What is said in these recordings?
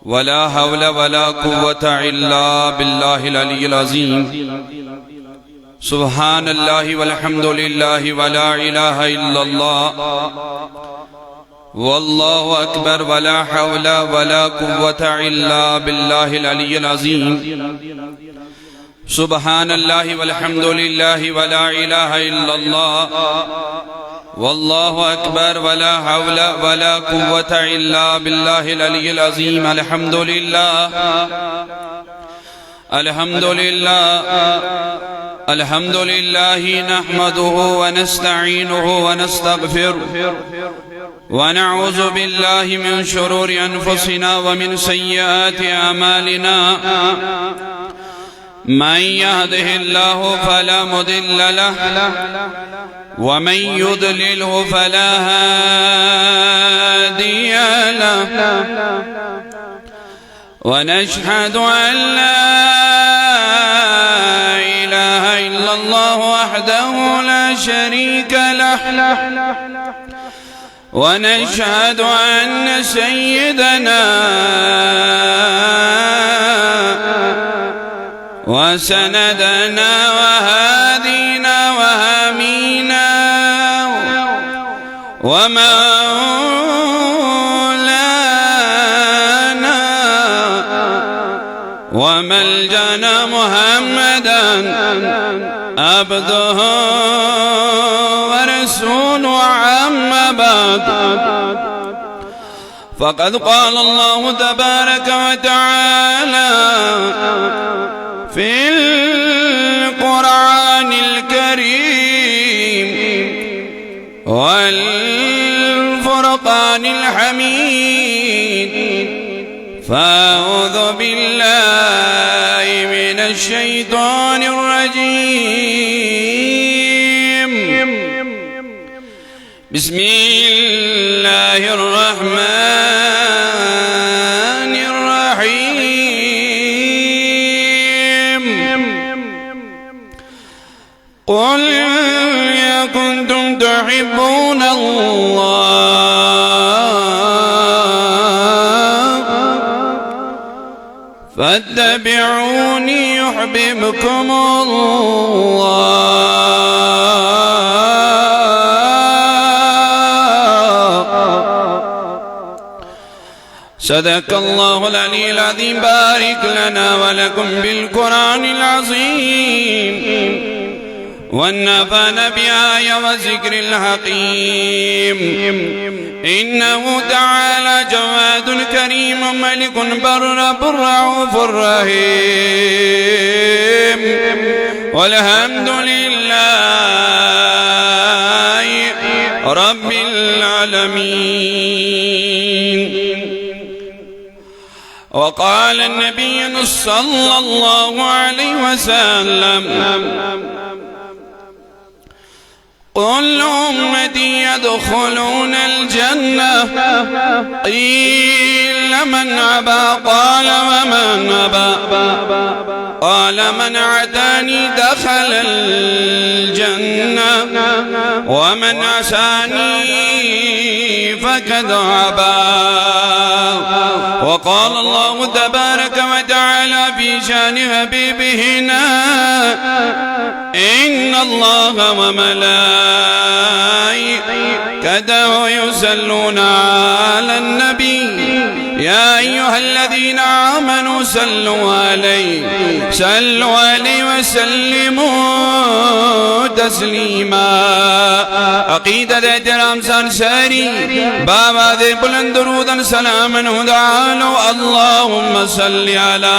ولا حول ولا قوة إلا بالله العلي العظيم سبحان الله والحمد لله ولا إله إلا الله والله أكبر ولا حول ولا قوة إلا بالله العلي العظيم سبحان الله والحمد لله ولا إله إلا الله والله أكبر ولا حول ولا قوة إلا بالله العلي العظيم الحمد لله الحمد لله الحمد لله نحمده ونستعينه ونستغفره ونعوذ بالله من شرور أنفسنا ومن سيئات أعمالنا من يهده الله فلا مضل له ومن يضلله فلا هادي له ونشهد أن لا إله إلا الله وحده لا شريك له ونشهد أن سيدنا وسندنا وهادينا وهامينا ومولانا وملجأنا محمدا عبده ورسوله عما بعد فقد قال الله تبارك وتعالى في القرآن الكريم والفرقان الحميد فأعوذ بالله من الشيطان الرجيم بسم الله الرحمن الرحيم قل يا كنتم تحبون الله فاتبعوني يحببكم الله صدق الله العلي العظيم بارك لنا ولكم بالقرآن العظيم والنفعنا بآية وذكر الحكيم إنه تعالى جواد كريم ملك بر رؤوف رحيم والحمد لله رب العالمين. وقال النبي صلى الله عليه وسلم كل أمتي يدخلون الجنة قيل من أبى قال ومن أبى قال من عتاني دخل الجنة ومن عصاني فقد أبى. وقال الله تبارك وتعالى في شان حبيبهنا إن الله وملائكته يصلون على النبي يا أيها الذين آمنوا صلوا عليه وسلموا تسليما. عقیدت احترام سرسری بابا دے بلند درود سلام ہدالو اللہم صلی علی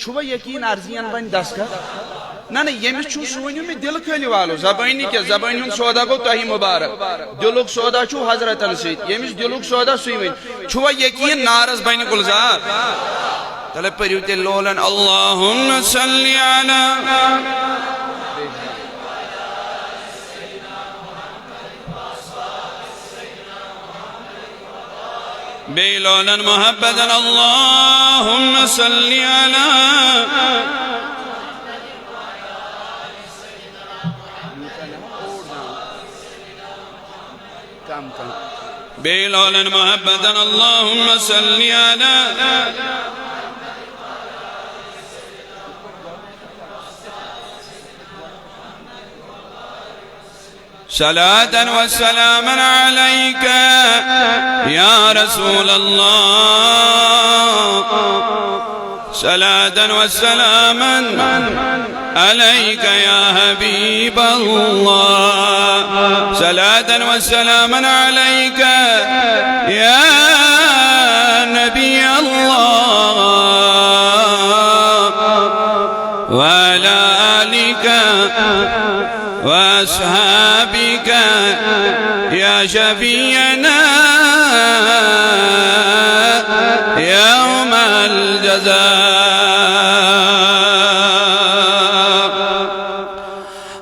چھوا یقین عرضیان بن دستخط نا یمس چھو سونیو میں دل کھلی والو زبانی کیا زبانی ہن سودا گو تہی مبارک دلک سودا چھو حضرتن سید یمس دلک سودا سوی ون چھوا یقین نارس بن گلزار تلے پریو تے لولن اللہم صلی علی بيلولا محبدا اللهم صل على بيلولا محبدا اللهم صل على صلاة وسلاما عليك يا رسول الله صلاة وسلاما عليك يا حبيب الله صلاة وسلاما عليك يا نبي الله وعلى آلك وأصحابك يا شفيعنا يوم الجزاء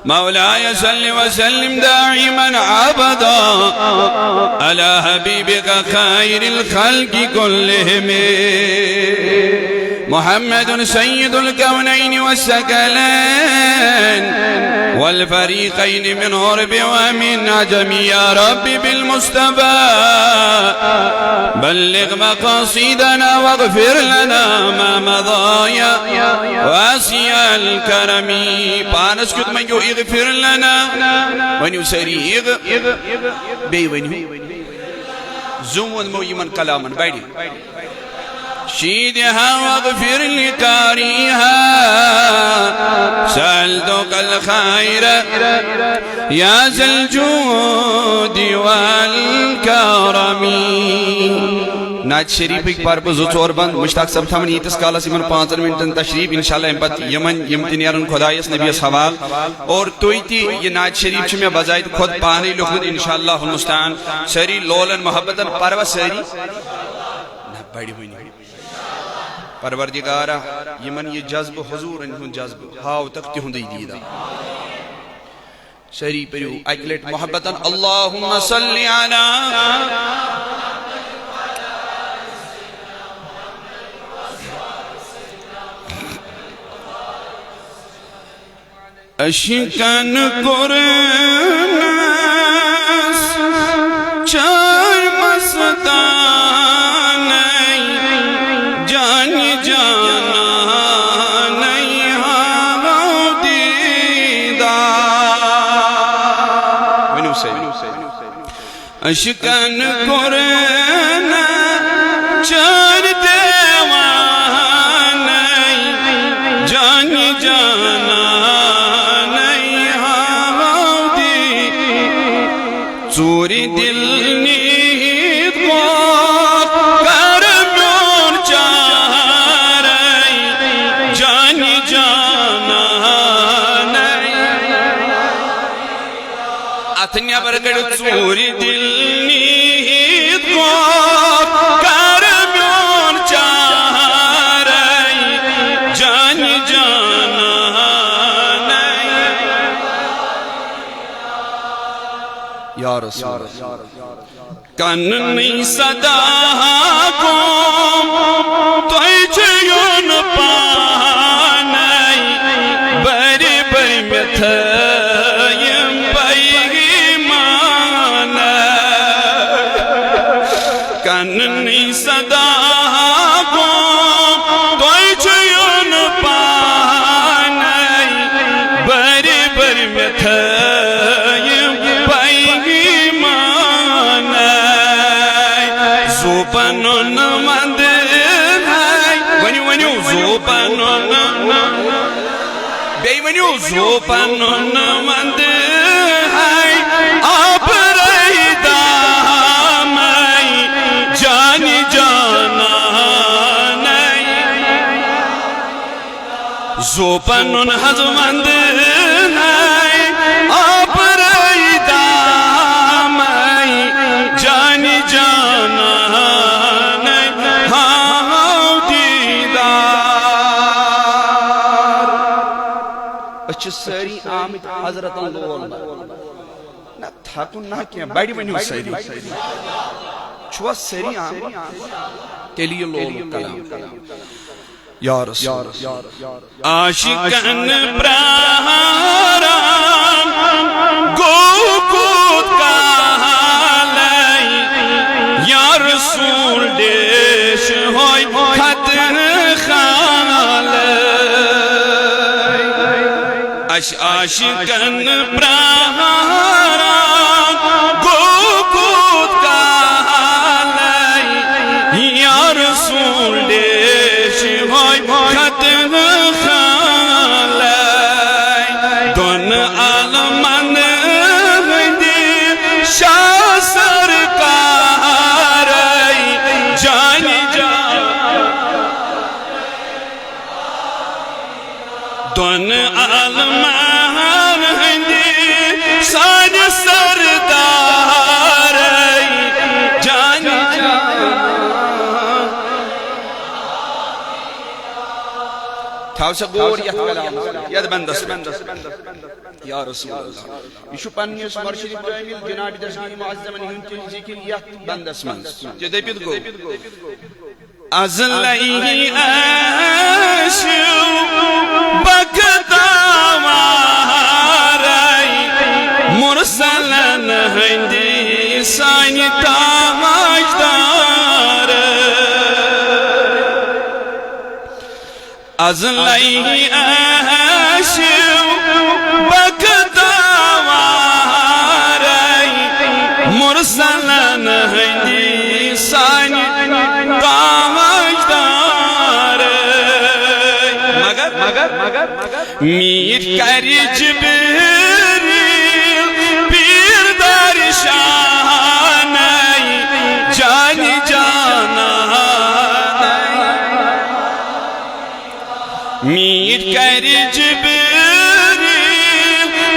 مولاي صل وسلم دائما عبدا على حبيبك خير الخلق كلهم محمد سيد الكونين والثقلين والفريقين من غرب ومن عجم يا رب بالمصطفى بلغ مقاصدنا واغفر لنا ما مضى يا واسع الكرم پانس کت منگو اغفر لنا ونیو سری بی ونیو زون مو یمن کلامن بیڑی شيدها واغفر لقارئها سألتك الخير يا ذا الجود والكرم ناچ شریف ایک بار بزو چور بند مشتاق صاحب تھامن یتس کالس یمن 5 منٹن تشریف انشاءاللہ امپت یمن یمتنیارن خدایس نبیس حوال اور توی تی یہ ناچ شریف چھ میں بزاید خود پانی لکھد انشاءاللہ المستعان سری لولن محبتن پروا سری نہ بڑی ہوئی نہیں پروردگارہ یمن یہ جذب حضور انہوں جذب ہاو تک تہن دی دیدہ سری پریو اکلیٹ محبتاً اللہم صلی علی اشکن قرنس چار مستان جان جانا نہیں ہاں دیدار ونو سے اشکن قرن چار دیوان جان جانا نہیں ہاں دیدار چوری دل نیت کو اتنیا برگڑ چوری دل نیت کو کرمیون چارائی جان جانا نہیں یا رسول کن نہیں صدا کو توی چیون پانائی بری بری میتھایم کننی صدا کو توی چیون پانائی بری بری میتھایم پائیگی مانائی زوپنون مند ہے ونیو زوپنون بی ونیو زوپنون مند ہے آپ رہی دامائی جان جانا نہیں سو پنن حضمند نائی آپ رئی دامائی جانی جانا نائی ہاں دیدار اچھ ساری آمد حضرت لول نہ تھاکن نہ کیا بڑی بنیو ساری چھوا ساری آمد تیلی لول کلام یا رسول عاشقن پرارام گو کود کالائی یا رسول دیش ہوئی خطر خالائی عاشقن پرارام گو کود کالائی یا رسول دیش ہوئی خطر خالائی دون عالمان ہندی شاہ سرکارائی جانی جان دون عالمان ہندی شاہ سردارائی جانی جان تھاو سا گور یت کلام ید بندس یا رسول اللہ یہ پنس مرشد ابراہیم جناب دشگیر معظمن ہند ذکر یت بندس من جدی پت گو از لئی عاشو بکتاوارائی مرسلن ہندی سانی تاجدار از لئی عاشو بکتاوارائی مرسلن ہندی سانی تاجدار مگر میر کری جبریل پیر درشانائی جانی جانا میر کری جبریل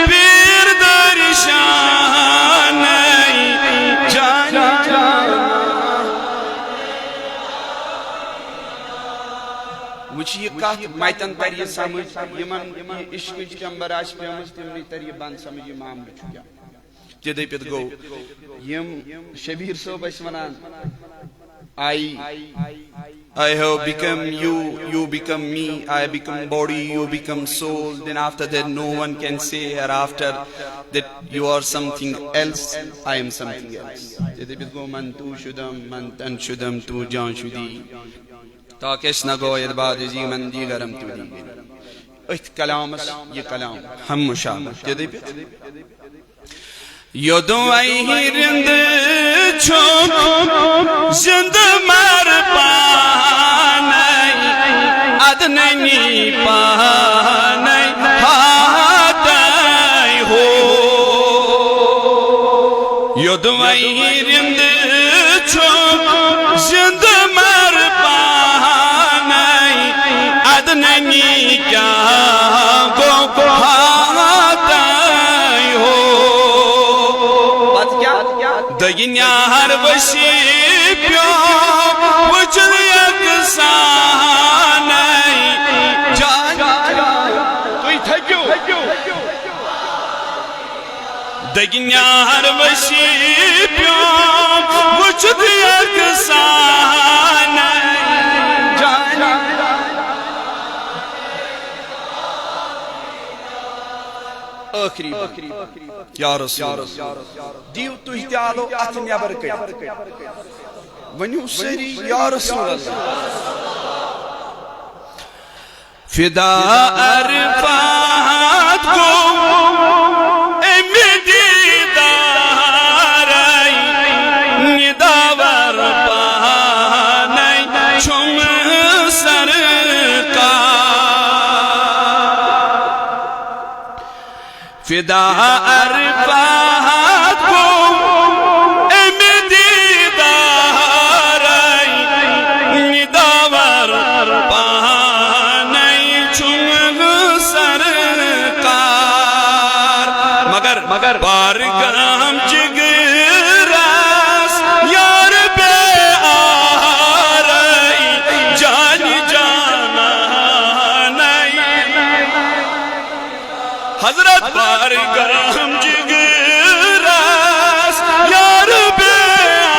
پیر درشانائی جانی جانا وچ یہ کات مائتن تر یہ سمجھ یمن عشق چمبر آس پیمس تمنی تر یہ بند سمجھ یہ معاملہ چکیا جدی پت گو یم شبیر صوب اس ونان I have become you, you become me, I become body, you become soul. Then after that no one can say hereafter that you are something else, I am something else. جدی پت گو من تو شدم من تن شدم تو جان شدی تا کس نہ گوید بعد جی من دیگرم تو دیگر ات کلامس یہ کلام ہم مشابہ جدی پت یدو ای رند چھوک زند مر پانائی ادنی پانائی ہاتائی ہو یدو ای رند چھوک زند مر پانائی ادنی کیا گو ہاتائی ہو دگنیار وشی پیو وچل یکسانائی جان توی تھکیو دگنیار وشی پیو وچل یکسانائی جان آخری یا رسول دیو تو احتیالو ات نیبر کئی ونیو سری یا رسول اللہ فدا عرفات کو امیدی دارائی نداور پانائی چم سرکار فدا عرفات کو امیدی دارائی نداور پانائی چم مار کرم جگرس یار بیاری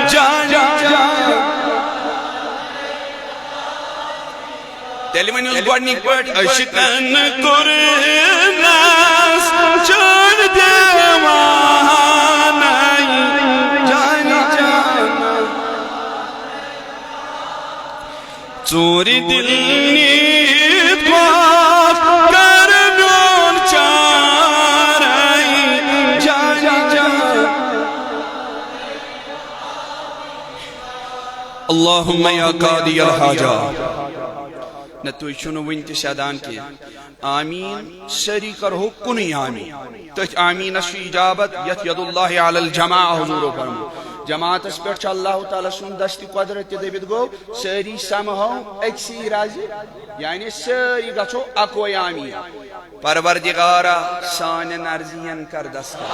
جان تیلی منی اس گوڑنی پٹ اشکن کرنس چون دیوانی جانی جانا چوری دل نیت باف کرمیون چاری جانی جانا اللہم یا قاضی الحاجات نہ تو چھنو ونتی سدان کی آمین سری کرو کنی آمین تچ آمین اس اجابت یت ید اللہ علی الجماع حضور فرمو جماعت اس پر اللہ تعالی سن دستی قدرت دیبت گو سری سمہو اکسی رازی یعنی سری گچو اکوی آمین پروردگارا سان نرزین کر دستا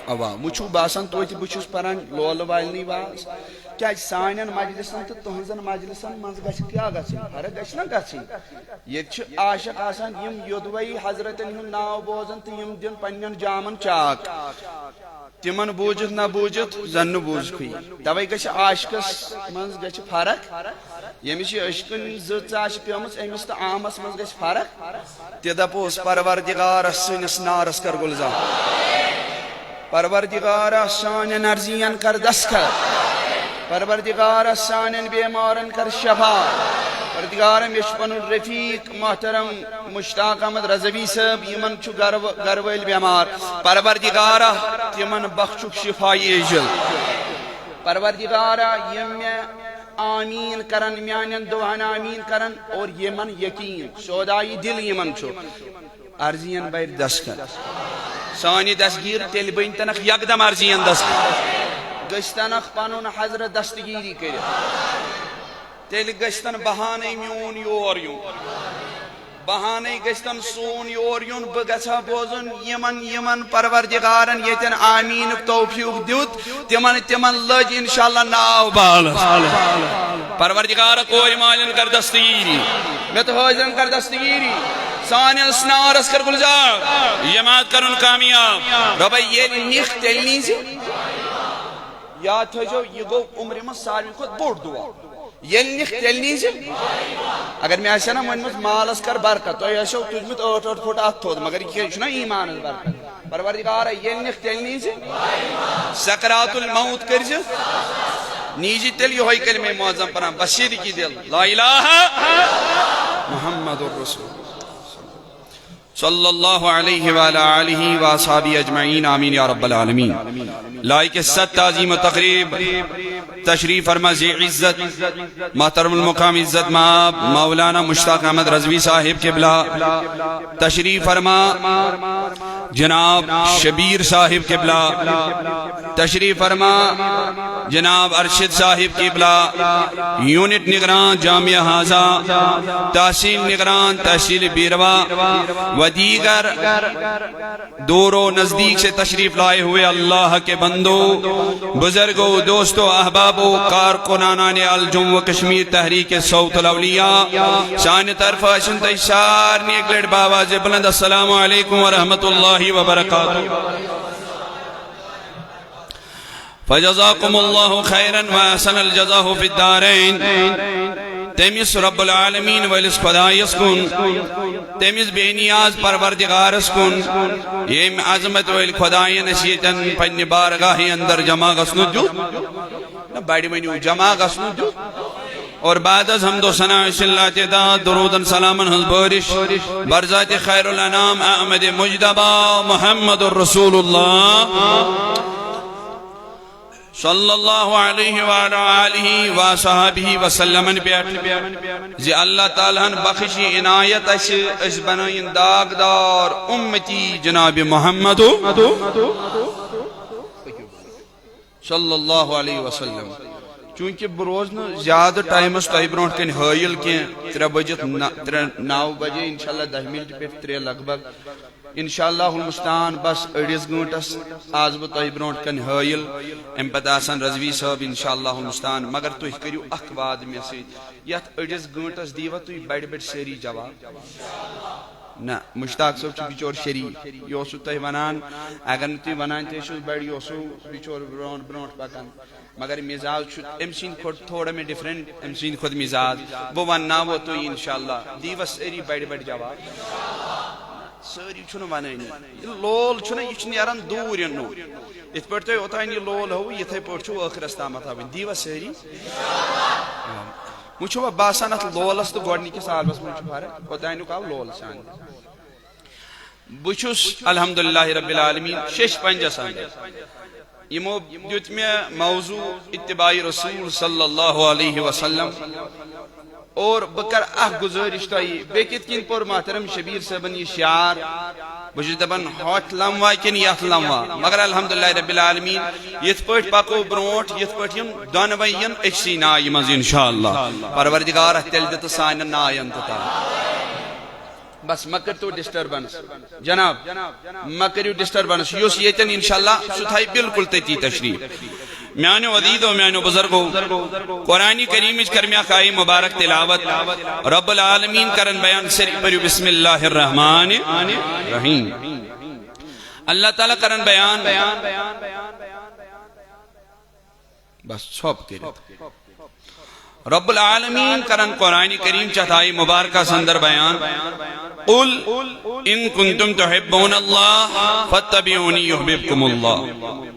اوا مچھو باسن تویتی بچوس پران لول والنی باس کیا سانین مجلسن تو تہنزن مجلسن منز گچھ کیا گچھ فرق گچھ نہ گچھ یہ چھ عاشق آسان یم یودوئی حضرتن ہن ناو بوزن تو یم دن پنن جامن چاک تمن بوجت نہ بوجت زن بوج کھئی توے گچھ عاشقس منز گچھ فرق یمس یہ عشقن زاش پیمس امس تو عامس منز گچھ فرق تدپوس پروردگار سنس نارس کر گلزار پروردگار سان نرزین کر دسکر پروردگار سانن بیمارن کر شفا پروردگار مشپن الرفیق محترم مشتاق احمد رضوی صاحب یمن چھ گرویل بیمار پروردگار یمن بخشک شفائی اجل پروردگار یم آمین کرن میانن دعان آمین کرن اور یمن یقین سودائی دل یمن چھ ارزین بیر دسکر سانی دستگیر تیل بین تنخ یکدم ارزین دسکر گشتنخ پانون حضرت دستگیری کرے تیل گشتن بہانے میون یور یون بہانے گشتن سون یور یون بگسا بوزن یمن پروردگارن یتن آمین توفیق دیوت تمن لج انشاءاللہ ناو بال پروردگار کوئی مالن کر دستگیری میں تو حاضرن کر دستگیری سانی اسنارس کر گلزار یمات کرن کامیاب ربا یہ نخ تیلنی سے یاد تھو یہ گو عمر میں ساروی خود بوڑ دعا یہ نخ تیلنی سے اگر میں ایسا نا منمت مالس کر برکت تو ایسا تجمت 8 فٹ ات ہو مگر یہ چھنا ایمان برکت پروردگار یہ نخ تیلنی سے سکرات الموت کر جو نیجی تیل یہ ہوئی کلمہ معظم پرام بشیر کی دل لا الہ محمد الرسول صلی اللہ علیہ وآلہ آلہ وآصحابہ اجمعین آمین یا رب العالمین لائق ست تعظیم و تقریب تشریف فرما ذی عزت محترم المقام عزت مآب مولانا مشتاق احمد رضوی صاحب قبلہ تشریف فرما جناب شبیر صاحب قبلہ تشریف فرما جناب ارشد صاحب قبلہ یونٹ نگران جامعہ حاضہ تحصیل نگران تحصیل بیروا و دیگر دور و نزدیک سے تشریف لائے ہوئے اللہ کے بندو بزرگوں دوستوں احبابوں کارکنان الجم و کشمیر تحریک صوت الاولیاء شان طرف اشنت اشار نیک لڑ باواز بلند السلام علیکم ورحمت اللہ وبرکاتہ فجزاکم اللہ خیرا وحسن الجزاہ فی الدارین تیمیس رب العالمین ویلس خدایس کن تیمیس بے نیاز پروردگار کن یہ عظمت ویل خدای نشیطن پنی بارگاہی اندر جمع غسنو جو بڑی منیو جمع غسنو جو اور بعد از حمد و ثناء اللہ تعدا درودن سلامن حضبارش برزات خیر الانام احمد مجدبہ محمد الرسول اللہ صلی اللہ علیہ وآلہ وصحبہ وسلم زی اللہ تعالیٰ بخشی عنایت اس بنائیں داغدار امتی جناب محمد صلی اللہ علیہ وسلم چونکہ بروز نا زیادہ ٹائم اس تائی برونٹ کن حائل کیں 3 بجے 9 بجے انشاءاللہ 10 منٹ پہ 3 لگ بھگ انشاءاللہ المستعان بس اڑیس گھنٹس آز بہ تہ برونٹ کن حائل ام پتہ آسان رضوی صاحب انشاءاللہ المستعان مگر تھی کریو اخ وعد مے سۭتۍ یتھ اڑیس گھنٹس دیوا تھی بڑ بڑ ساری جواب نا مشتاق صاحب چھ بچور شریف یہ اوسو تہ ونان اگر نہ تھی ونان تہ چھو بڑی اوسو بچور برونٹ پکان مگر مزاج چھ ام سین کھوت تھوڑا میں ڈیفرنٹ ام سین خود مزاج وہ وننا وہ تو انشاءاللہ دیوس اری بڑی بڑی جواب ساری چھن ونانی لول چھن یہ چھ نیران دور نو ات پٹ تو اوتان یہ لول ہو یتھے پٹ چھ اخرس تامت ہاون دیوس ساری وچھو باسان ات لولس تو گۄڈنِکِس عالمس منٛز چھُ فرق اوتانیُک آو لول سان بہٕ چھُس الحمدللہ رب العالمین شش پنجس اندر یمو دیُت مےٚ موضوع اتباع رسول صلی اللہ علیہ وسلم اور بہٕ کر اکھ گزٲرِش تۄہہِ بیٚیہِ کِتھ کٔنۍ پوٚر محترم شبیر صٲبن یہِ شعار بہٕ چھُس دپان ہوٚتھ لموا کِنہٕ یتھ لموا مگر الحمدللہ رب العالمین یِتھ پٲٹھۍ پکو برونٛٹھ یِتھ پٲٹھۍ یِم دۄنوے یِن أکسٕے نایہِ منٛز انشاءاللہ پروردگار تیٚلہِ دِ تہٕ سانٮ۪ن ناین تہِ تا بس مہ کٔرتو ڈسٹربنس جناب مہ کٔرِو ڈسٹربنس یُس ییٚتٮ۪ن انشاءاللہ سُہ تھایہِ بالکل تٔتی تشریف میانو عزیزو میانو بزرگو قرآن کریم کر میں اکھ آیہ مبارک تلاوت رب العالمین کرن بیان صرف پڑھو بسم اللہ الرحمن الرحیم اللہ تعالی کرن بیان بس چھوپ کرت رب العالمین کرن قرآن کریم چتائی مبارکہ سندر بیان قل ان کنتم تحبون اللہ فاتبعونی یحببکم اللہ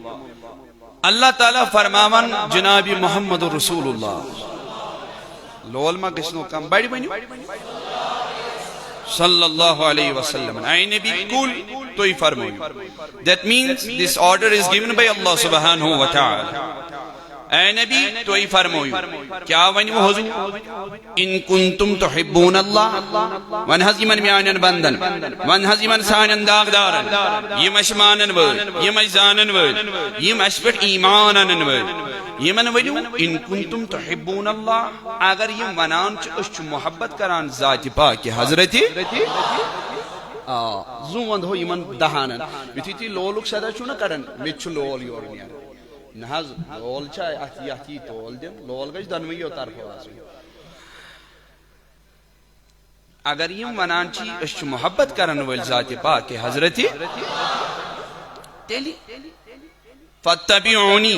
اللہ تعالیٰ فرماون جناب محمد رسول اللہ لول ما گسنو کم بڑی بنیو صلی اللہ علیہ وسلم اے نبی قل تو ہی فرمائیو that means this order is given by Allah subhanahu wa ta'ala اے نبی تو ہی فرمائیو کیا ونیو حضور ان کنتم تحبون اللہ ونحض یمن میانن بندن ونحض یمن سانن داغدارن یم اشمانن ود یم اشزانن ود یم اشپٹ ایمانن ود یمن ونیو ان کنتم تحبون اللہ اگر یم ونان چھ محبت کران ذات پاک حضرت زو وند ہو یمن دہانن یتھی تی لولک صدا چھو نہ کرن مت چھ لول یور نیران نہ حض لول چھا احتی تول دن لول گژھِ دۄنوٕیو طرفو آسُن اگر یم ونان چھ أسۍ چھِ محبت کرن وٲلۍ ذات پاک حضرت تیٚلہِ فاتبعونی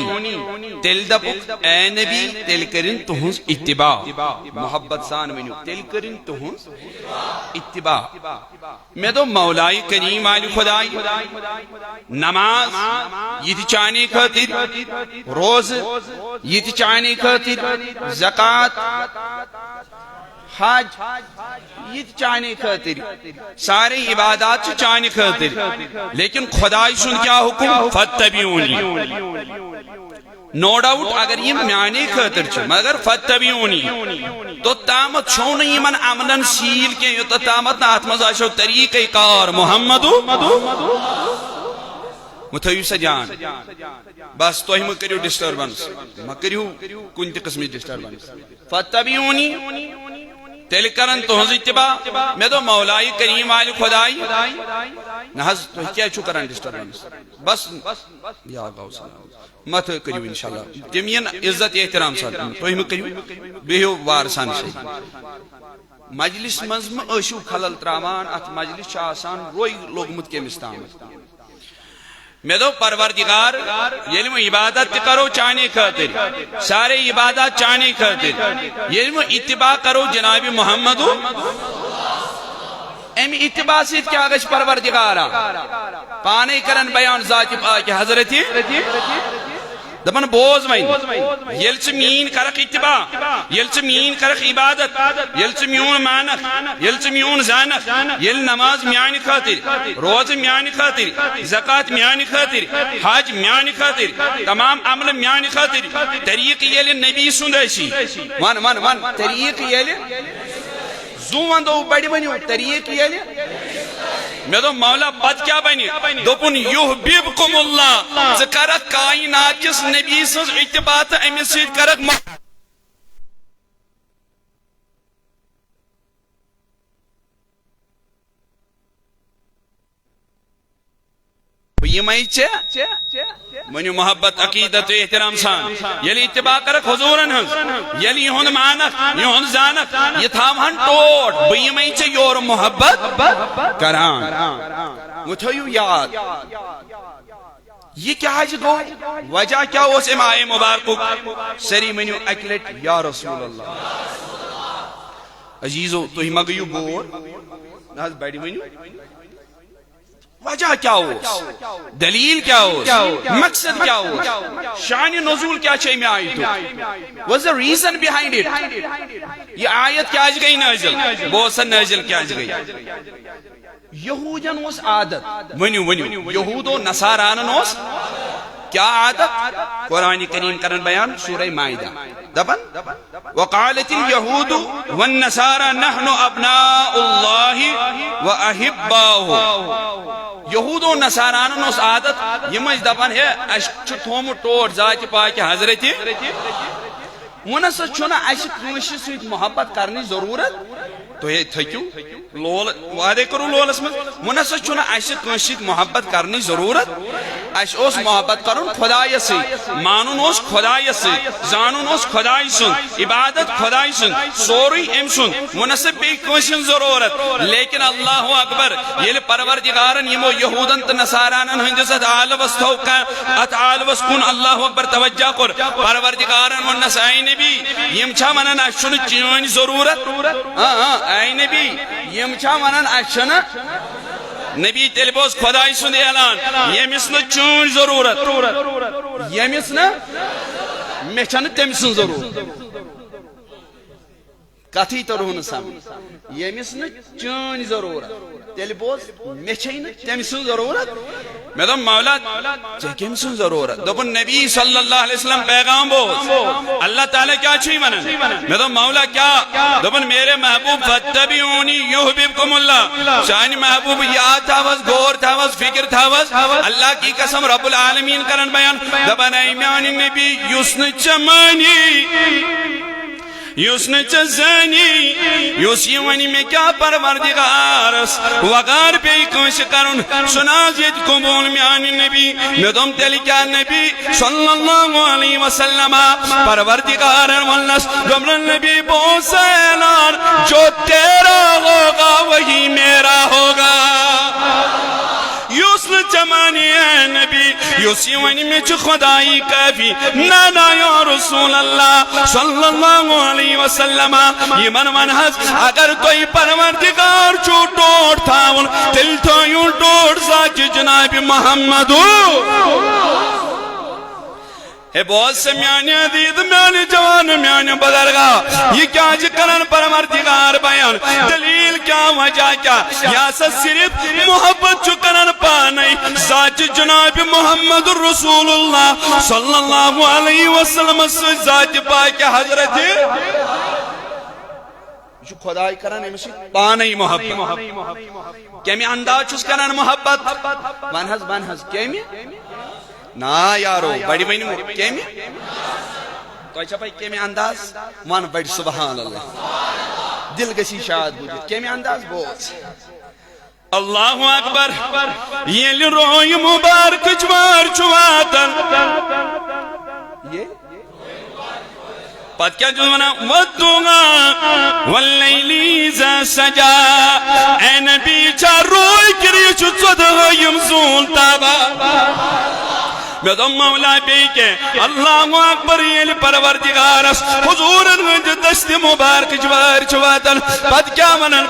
تیٚلہِ دپُکھ اے نبی تیٚلہِ کٔرِن تُہنٛز اتباع محبت سان ؤنِو تیٚلہِ کٔرِن تُہنٛز اتباع مےٚ دوٚپ مولائے کریم آلہِ خۄداے نماز یہ تہِ چانے خٲطرٕ روزٕ یہ تہِ چانے خٲطرٕ زکات حج یہ تہِ چانے خٲطرٕ سارے عبادات چھِ چانے خٲطرٕ لیکن خداے سُنٛد کیا حکم فتبعونی نو ڈاؤٹ اگر یہ میانے خاطر چھ مگر فتبعونی تو تامت چھو نہ یمن عملن سیل کے یوت تامت نات مز آشو طریقہ کار محمدو متھیو سجان بس تو ہم کریو ڈسٹربنس ما کریو کن تہ قسم ڈسٹربنس فتبعونی تیل کرن تہنز اتباع میں تو مولائے کریم آل خدائی نہ حض تو کیا چھو کرن ڈسٹربنس بس یا گاؤ سلام مت کریو انشاءاللہ تمین عزت احترام ساتھ تو ہم کریو بیہو وارسان سے مجلس مزم اشو خلل ترامان ات مجلس چھ آسان روئی لوگمت کے مستامت میں دو پروردگار یلم عبادت کرو چانے خاطر سارے عبادات چانے خاطر یلم اتباع کرو جناب محمد ام اتباع سے کیا گش پروردگارا پانے کرن بیان ذات پاک حضرت دپن بوز وین یل چھ مین کرک اتباع یل چھ مین کرک عبادت یل چھ میون مانک یل چھ میون زانک یل نماز میان خاطر روز میان خاطر زکات میان خاطر حج میان خاطر تمام عمل میان خاطر طریق یل نبی سندسی ون ون ون طریق یل زو وندو بڑی بنیو طریق یل میں تو مولا بد کیا بنی دوپن یحببکم اللہ ذکرک کائنات کس نبی سز اتباع امی سید کرک یمائی چھ ونیو محبت عقیدت احترام سان یلی اتباع کرک حضورن ہنز یلی یہن مانک یہن زانک یہ تھاوہن ٹوٹ بیمائی چے یور محبت کران وہ تھویو یاد یہ کیا ہے گو وجہ کیا اس امائے مبارکو سری منیو اکلٹ یا رسول اللہ عزیزو تو ہی مگیو بور ناز بیڑی منیو وجہ کیا ہو دلیل کیا ہو مقصد کیا ہو شان نزول کیا چھے میں آئی تو what's the reason behind it یہ آیت کیا آج گئی نازل بہت سا نازل کیا آج گئی یہودین اس عادت ونیو یہود و نصارانن اس کیا عادت قرآن کریم کرن بیان سورہ مائدہ دبن وقالت اليہود والنصارى نحن ابناء اللہ واحباؤہ یہود و نصارانن اس عادت یہ مجھ دبن ہے اشک تھوم ٹوٹ ذات پاک حضرت منس چھنا اشک کنشی سویت محبت کرنی ضرورت تو یہ تھکیو لول وعدے کرو لولس میں منس چھنا اشک کنشی محبت کرنی ضرورت اش اس محبت کرن خدای سے مانن اس خدای سے زانن اس خدای سن عبادت خدای سن سوری ام سن مناسب بے کوشن ضرورت لیکن اللہ اکبر یہ پروردگارن یمو یہودن تو نصارانن ہندس اتعالوس توقع اتعالوس کن اللہ اکبر توجہ کر پروردگارن ونس اے نبی یم چھا منن اشن چین ضرورت اے نبی یم چھا منن اشن نبی تیل بوز خدای سن اعلان یمس نہ چون ضرورت یمس نہ میں چھن تم سن ضرورت کتھی تو رہن سام یمس نہ چون ضرورت تیل بوز میں چھن تم سن ضرورت میں دم مولا کم سن ضرورت دپن نبی صلی اللہ علیہ وسلم پیغام بوز اللہ تعالیٰ کیا چھی منن میں دم مولا کیا دپن میرے محبوب فتبعونی یحببکم اللہ شانی محبوب یاد تھاوز غور تھاوز فکر تھاوز اللہ کی قسم رب العالمین کرن بیان دپن ایمان نبی یسن چمانی یسن چزانی یوسی ونی میں کیا پروردگارس وغار پہ کنش کرن سنازیت قبول میان نبی میں دم تیلی کیا نبی صلی اللہ علیہ وسلم پروردگارن والنس دمرن نبی بہت سا اعلان جو تیرا ہوگا وہی میرا ہوگا یوسن چمانی اے نبی یوسی ونی میں چھ خدای کافی نانا یا رسول اللہ صلی اللہ علیہ وسلم یہ من منحظ اگر کوئی پروردگار چھو ٹوٹ تھاون تل تو یوں ٹوٹ ساچ جناب محمدو اے بہت سے میانی عدید میانی جوان میانی بدرگاہ یہ کیا جکرن پروردگار بیان دلیل کیا وجہ کیا یا صرف محبت چکرن پانی ذات جناب محمد رسول اللہ صلی اللہ علیہ وسلم ذات پاک حضرت جو خدای کرن امسی پانی محبت کیمی انداز چس کرن محبت منحظ کیمی نا یارو بڑی بینی مو کیمی تو اچھا بھائی کیمی انداز مان بڑی سبحان اللہ دل گسی شاد بوجید کیمی انداز بہت اللہ اکبر یہ لروی مبارک جوار چواتن یہ پت کیا جو منا ودوغا واللیلی اذا سجا اے نبی چا روی کری چو صدہ یمزول تابا میں دم مولا بے کے اللہ اکبر یہ پروردگارس حضور انج دست مبارک جوار چواتن پت کیا منن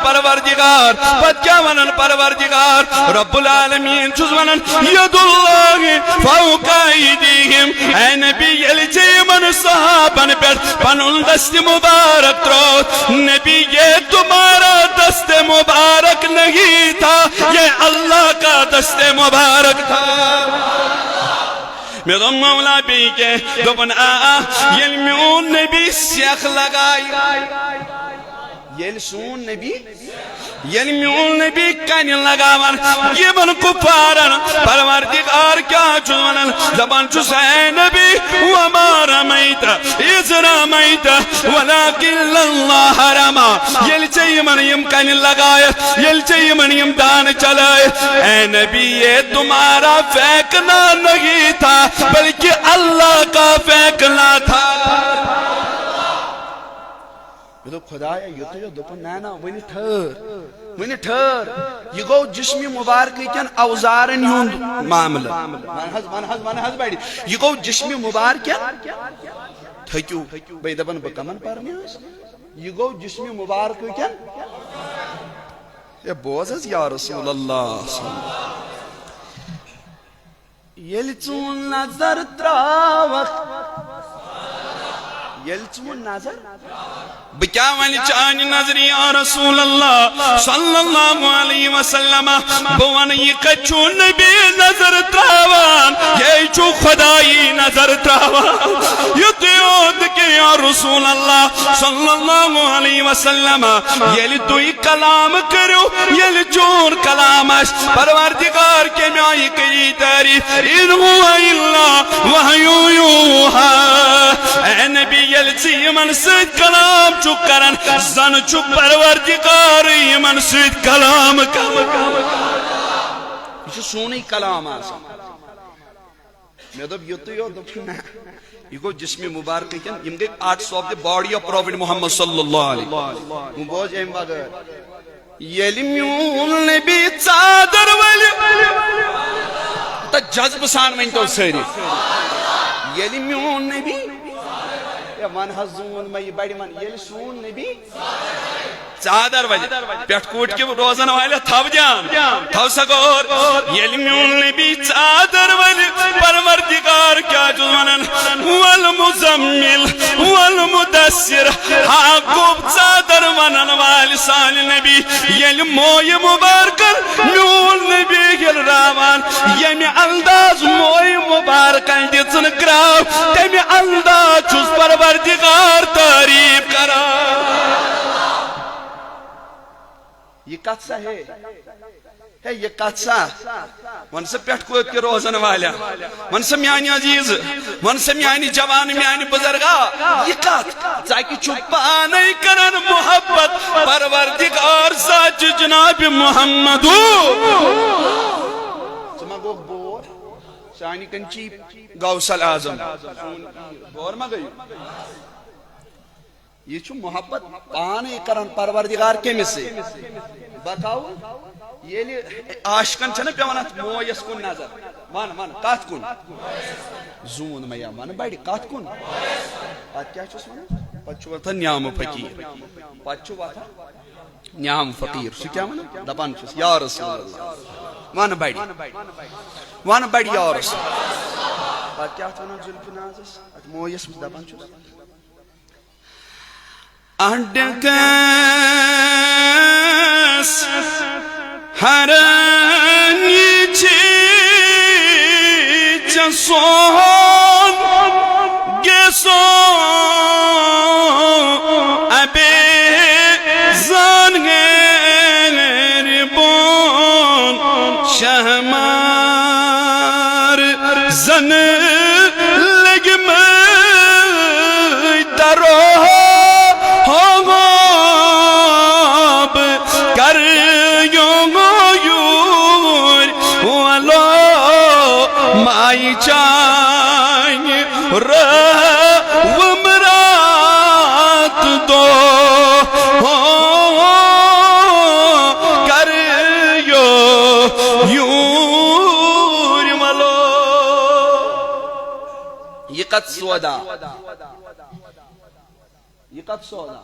پروردگار رب العالمین چوز منن ید اللہ فوق ایدیہم اے نبی یلی چیمن صحابن پر پنن دست مبارک تروت نبی یہ تمہارا دست مبارک نہیں تھا یہ اللہ کا دست مبارک تھا میں دم مولا بی کے دبن یل میون نبی سیخ لگائی یل سون نبی یل میون نبی کن لگاون یہ من کفارن پروردگار کیا چونن دبن چوس اے نبی وما رمیت اذ رمیت رميت ولكن الله رمى يلچي من يم کن لگایت يلچي من يم دان چلایت اے نبی یہ تمہارا پھینکنا نہیں تھا بلکہ اللہ کا پھینکنا تھا خدایا یہ دپن نا ون ٹھہر یہ گو جسم مبارک کن اوزارن ہند معاملہ من حض بڑی یہ گو جسم مبارک تھکیو بے دپن بہ کمن پرنی یہ گو جسم مبارک کن بوز حض یا رسول اللہ یل چون نظر تراوت یل چون نظر بکیا والی چانی نظری یا رسول اللہ صلی اللہ علیہ وسلم بوان یہ کچھو نبی نظر تراوان یہ چو خدای نظر تراوان یہ دیود کے یا رسول اللہ صلی اللہ علیہ وسلم یہ توی کلام کرو یہ چون کلامش پروردگار کے میائی کری تعریف ان ہوا اللہ وحیو یوہا اے نبی یہ چی من سید کلام کرن زن چو پروردگار ایمن سید کلام یہ سونی کلام آسا میں دب یو دب یہ گو جسم مبارک کن یم گئی arts of the body of prophet Muhammad صلی اللہ علیہ وسلم بوجھ ایم بغیر یلی میون نبی چادر ولی تا جذب سان من تو سری یلی میون نبی من حضون میں بڑی من یل سون نبی چادر وجہ پیٹ کوٹ کے روزن والے تھو جان تھو سگور یل میون نبی چادر وجہ پروردگار کیا جوانن والمزمل والمدسر حاقوب چادر ونن والی سال نبی یل موی مبارکن میون نبی یل راوان یمی انداز موی مبارکن دیتن گراو تیمی انداز چوز پروردگار تعریف کرا یہ کتسا ہے یہ کتسا ون سے پیٹ کوت کے روزن والا ون سے میانی عزیز ون سے میانی جوان میانی بزرگا یہ کت تاکہ چھپانے کرن محبت پروردگار ذات جناب محمدو سما گو بور سانی کنچی غوث العظم بور ما گئی یہ چھو محبت پانے کرن پروردگار کے میں سے بتاؤ یہ لی عاشقن چھنے پیونت مویس کن نظر من کات کن زون میں یا من بیڑی کات کن پت کیا چھوس من پت چھو وطا نیام فقیر پت چھو وطا نیام فقیر سو کیا من دپان چھوس یا رسول اللہ وان بیڑی یا رسول پت کیا چھونا ظلف نازس مویس دپان چھوس اڈکس ہرانی چسون گیسو ابے زان غیر بون شہمار زن لگ میں درو مائی چائن روم رات دو کریو یور ملو یہ قد سودا یہ قد سودا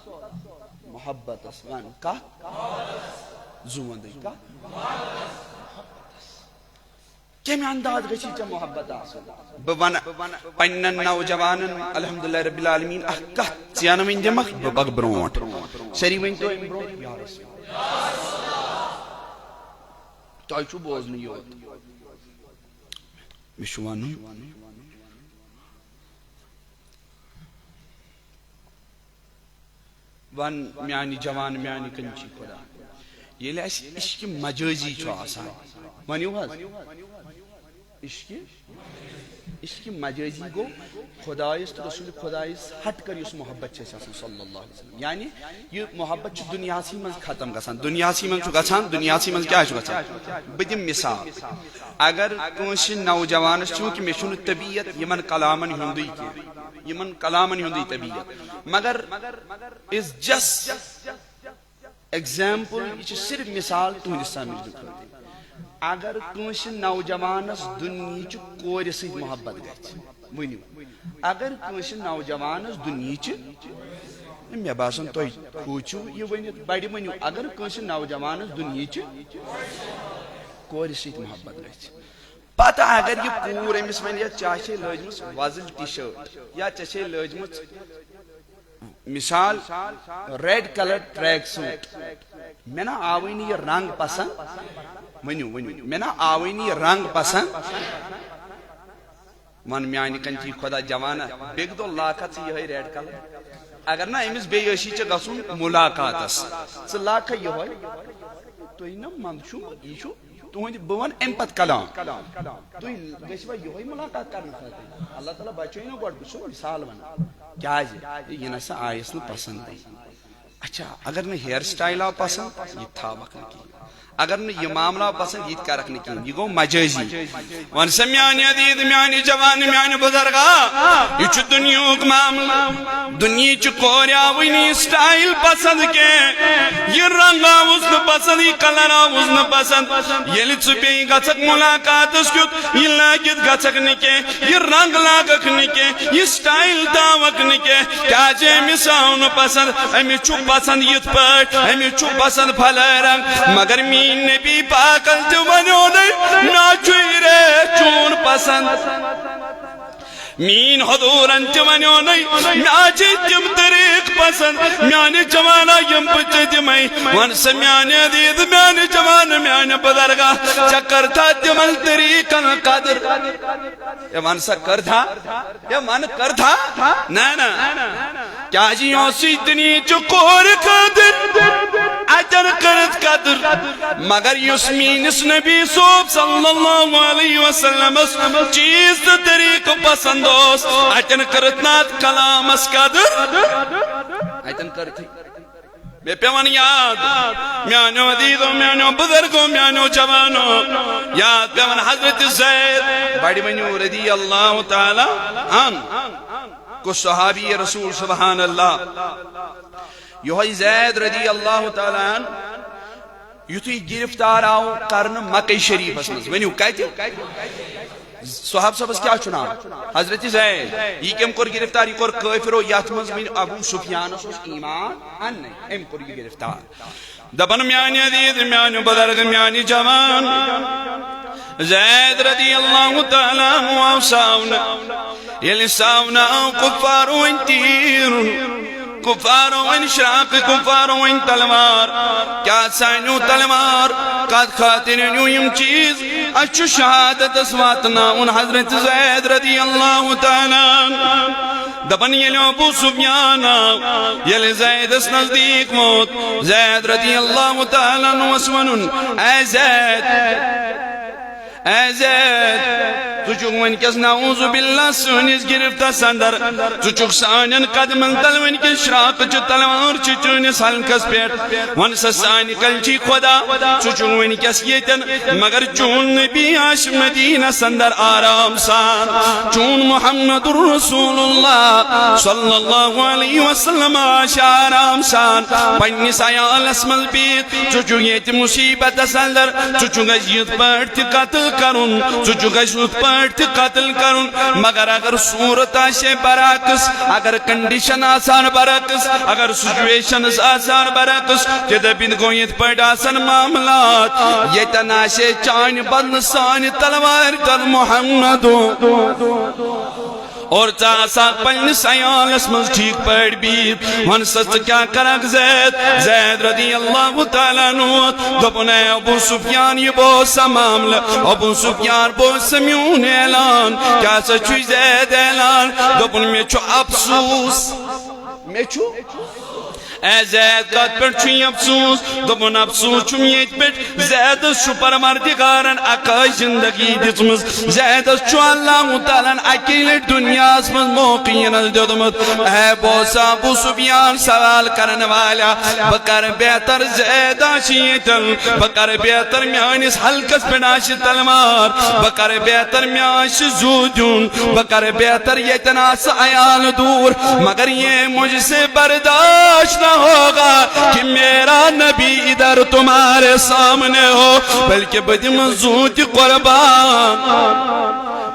محبت اسوان کا زون دی کا کمی انداز گچی چا محبت آسو بوانا پنن نوجوانن الحمدللہ رب العالمین احکت چیانوین دمخ ببگ برونٹ سریوین تو امبرونٹ یا رسول تو ایچو بوز نہیں ہوتا مشوانو وان میانی جوان میانی کنچی خدا یہ لئے عشق مجازی چھو آسان ونیو حض عشق مجازی گو خدایس تو رسول خدایس ہٹ کر اس محبت سے صلی اللہ علیہ وسلم یعنی یہ محبت دنیا سی من ختم گژھان دنیا سی من گژھان دنیا سی من کیا گژھان بہ دم مثال اگر کنس نوجوانس چونکہ مے چھُنہٕ طبیعت یمن کلامن ہُنٛدُے کینٛہہ یمن کلامن ہُنٛدُے طبیعت مگر از جسٹ ایگزامپل یہ صرف مثال تہندس سمجھنے خاطر اگر کنس نوجوانس دنیچ کور سۭتۍ محبت گژھِ ؤنِو اگر کنس نوجوانس دنیچ مے باسان تُہۍ کھوٗژِو یہ ؤنِتھ بڑِ ؤنِو اگر کنس نوجوانس دنیچ کور سۭتۍ محبت گژھِ پتہ اگر یہ کوٗر أمِس وَنہِ ژےٚ چھے لٲجمٕژ وۄزٕلۍ ٹی شٲٹ یا ژےٚ چھے لٲجمٕژ مثال ریڈ کلر ٹریک سوٹ مے نا آوٕے نہٕ یہ رنگ پسند ؤنِو ؤنِو مے نا آوٕے نہٕ یہ رنگ پسند ون میانہِ کنچی خدا جوانا بیٚکہِ دۄہ لاکھا ژٕ یِہوٚے ریڈ کلر اگر نا أمِس بیٚیہِ ٲسی ژےٚ گژھُن مُلاقاتس ژٕ لاکھا یِہوٚے تُہۍ نا منٛدچھُو یہِ چھُ تُہُنٛد بہٕ ونہٕ امہِ پتہٕ کلام تُہۍ گٔژھوا یِہوٚے مُلاقات کرنہٕ خٲطرٕ اللہ تعالیٰ بچٲیِن نا گۄڈٕ بہٕ چھُسو مثال ونان کیازِ یہ نسا آیس نہٕ پسندٕے اچھا اگر نہٕ ہیر سٹایل آو پسند یہ تھاوکھ نہٕ کِہیٖنۍ اگر نہٕ یہ معاملہ آو پسند یہ کرکھ نہٕ کِہیٖنۍ یہ گوٚو مجٲزی ون سا میانہِ عدیٖد میانہِ جوان میانہِ بُزرگا یہ چھُ دُنیہُک معاملہٕ دُنیہچہِ کورِ آوٕے نہٕ یہِ سٹایل پسند کینٛہہ یہ رنگ آوُس نہٕ پسند یہ کلر آوُس نہٕ پسند ییٚلہِ ژٕ بیٚیہِ گژھکھ مُلاقاتس کیُتھ یہ لٲگِتھ گژھکھ نہٕ کینٛہہ یہ رنگ لاگکھ نہٕ کینٛہہ یہ سٹایل تھاوکھ نہٕ کینٛہہ کیازِ أمِس آو نہٕ پسند أمِس چھُ پسند یِتھ پٲٹھۍ أمِس چھُ پسند پھلٲے رنگ مگر نبی پاکل تہِ ونیو نہٕ مےٚ چھُے رے چون پسند مین حضورن تہِ ونیو نہٕ مےٚ چھِ تِم طریٖق پسند میانہِ جوانا یم بہٕ ژےٚ دِمے ون سا میانہِ عدیٖد میانہِ جوان میانہِ بُزرگا ژےٚ کٔرتھا تِمن طریٖقن قدر ہے ون سا کٔرتھا ہے ون کٔرتھا نہ نہ کیازِ یہِ اوسُے دُنیہچہِ کورِ خٲطرٕ اتن کرت قدر مگر یُس میٲنِس نبی صوب صلی اللہ علیہ وسلم چیز تو طریق پسند اوس اتن کرت نات کلامس قدر اتن کرت مے پیوان یاد میانو عدیدو میانو بزرگو میانو جوانو یاد پیوان حضرت زید بڑی ونیو رضی اللہ تعالی عنہ کو صحابی رسول سبحان اللہ یہ زید رضی اللہ تعالیٰ عنہ یتھُے گرفتار آو کرن مکہ شریفس مز ونیو کتہِ صحاب صاحبس کیا چھُ ناو حضرت زید یہ کم کور گرفتار یہ کور کافرو یتھ مز ون ابو سفیانس اوس ایمان اننے ام کور یہ گرفتار دپن میانہِ عدیٖد میانہِ بزرگ میانہِ جوان زید رضی اللہ تعالیٰ عنہ آو سامنہٕ ییٚلہِ سامنہٕ آو کفارو ون تیر کفارو ون شراق کفارو ون تلوار کیا سانیو تلوار کات خاطر نیو یم چیز اچھو شہادت اسواتنا ان حضرت زید رضی اللہ تعالیٰ دپن یلی ابو سفیانا یلی زید اس نزدیک موت زید رضی اللہ تعالیٰ نوسونن اے زید اے زید تُجھک ونکس نعوذ باللہ سونس گرفتس اندر تُجھک سانین قدمن تل ونکس شراق چھ تلوار چھ چونس حلقس پیٹ ونسا سانی کلچی خدا تُجھک ونکس یتن مگر چون نبی آش مدینہ سندر آرام سان چون محمد رسول اللہ صلی اللہ علیہ وسلم آش آرام سان پنیس آیال اسمل بیت تُجھک یت مصیبت سندر تُجھک یت پرت قتل کرن تُجھک یت قتل کرن مگر اگر صورت آشے برعکس اگر کنڈیشن آسان برعکس اگر سچویشن آسان برعکس جدہ بند گویت پڑ آسان معاملات یہ تناشے چان بدل سان تلوار تل محمدو اور تاسا پن سیال اسمز ٹھیک پڑ بیت ون سست کیا کرک زید زید رضی اللہ تعالیٰ نوت دپنے ابو سفیان یہ بہت سا معاملہ ابو سفیان بہت سمیون اعلان کیا سچوی زید اعلان دپن میں چھو افسوس میں چھو اے زید کت پہ افسوس دپن افسوس یت پہ زید پروردگارن اکائی زندگی دتمز زید اللہ تعالیٰ اکی لٹ دنیا من موقعین دیتمت اے بوسا ابو سفیان سوال کرن والا بکر بہتر زید آشیتن بکر بہتر میانس حلقس پناش تلمار بکر بہتر میاش زودون بکر بہتر یتناس عیال دور مگر یہ مجھ سے برداشت نہ ہوگا کہ میرا نبی ادھر تمہارے سامنے ہو بلکہ بدم زود قربان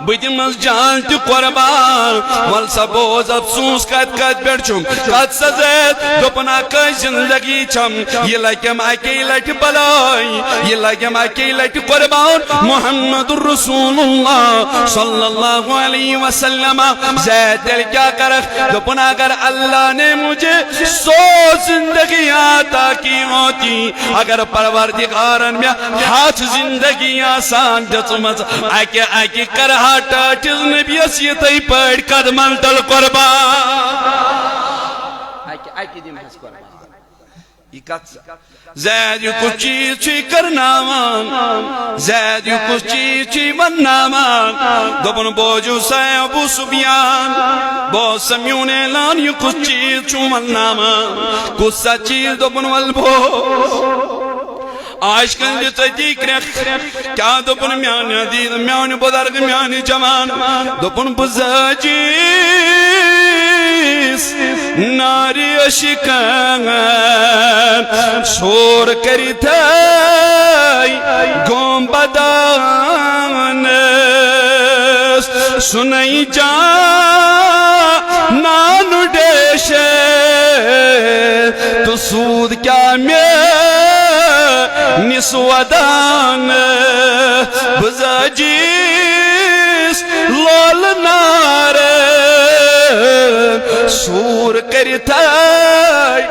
بدم جان تی قربان ول سبوز افسوس کت بیٹھم کت سزید دپنا کئی زندگی چھم یہ لگم اکی لٹ بلائی یہ لگم اکی لٹ قربان محمد رسول اللہ صلی اللہ علیہ وسلم زید دل کیا کرخ دپنا اگر اللہ نے مجھے 100 زندگی عطا کی ہوتی اگر پروردگارن میں ہاتھ زندگی آسان دتمت اکی اکی کرہا ٹاٹز نبی اسیتی پڑھ قدمن تل قربان زید یو کچھ چیز چی کرناوان زید یو کچھ چیز چی ونناوان دبن بوجو سائے ابو سفیان بو سمیون اعلان یو کچھ چیز چو ونناوان کچھ سا چیز دبن والبو آج کل دیتا دیکھ رکھ کیا دپن میانی دید میانی بدرگ میانی جوان دپن بزاجیس ناری اشکان شور کری تھائی گوم بدان سنائی جا نانو ڈیشے تو سود کیا نسودان بزاجیس لول نار سور کرتائی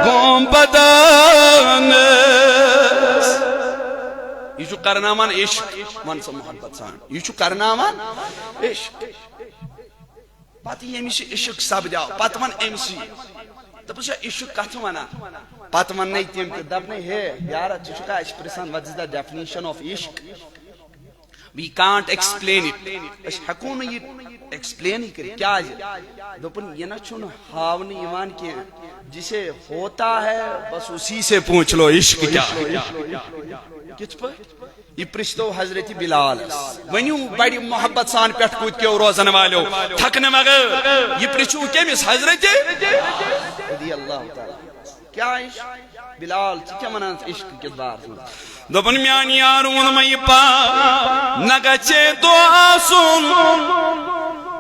گوم بدان یہ جو کرنامان عشق منصب محبت سان یہ جو کرنامان عشق پاتی یہ میشی عشق سب جاؤ پاتمان امسی تب اسے عشق کہتو مانا پاتمان نہیں تیم کہ دب نہیں ہے یارا چشکا اس پرسان what is the definition of عشق we can't explain it اس حکون یہ explain ہی کرے کیا ہے دوپن یہ نہ چھوڑ ہاونی ایمان کے جسے ہوتا ہے بس اسی سے پوچھ لو عشق کیا کچھ پر یہ پرشتو حضرت بلال ونیو بڑی محبت سان پیٹھ کود کے روزن والو تھکنے مگر یہ پرشتو کیمیس حضرت رضی اللہ تعالی کیا عشق بلال کیا منانت عشق کے بار دبن میانی آرون مئی پا نگچے دعا سن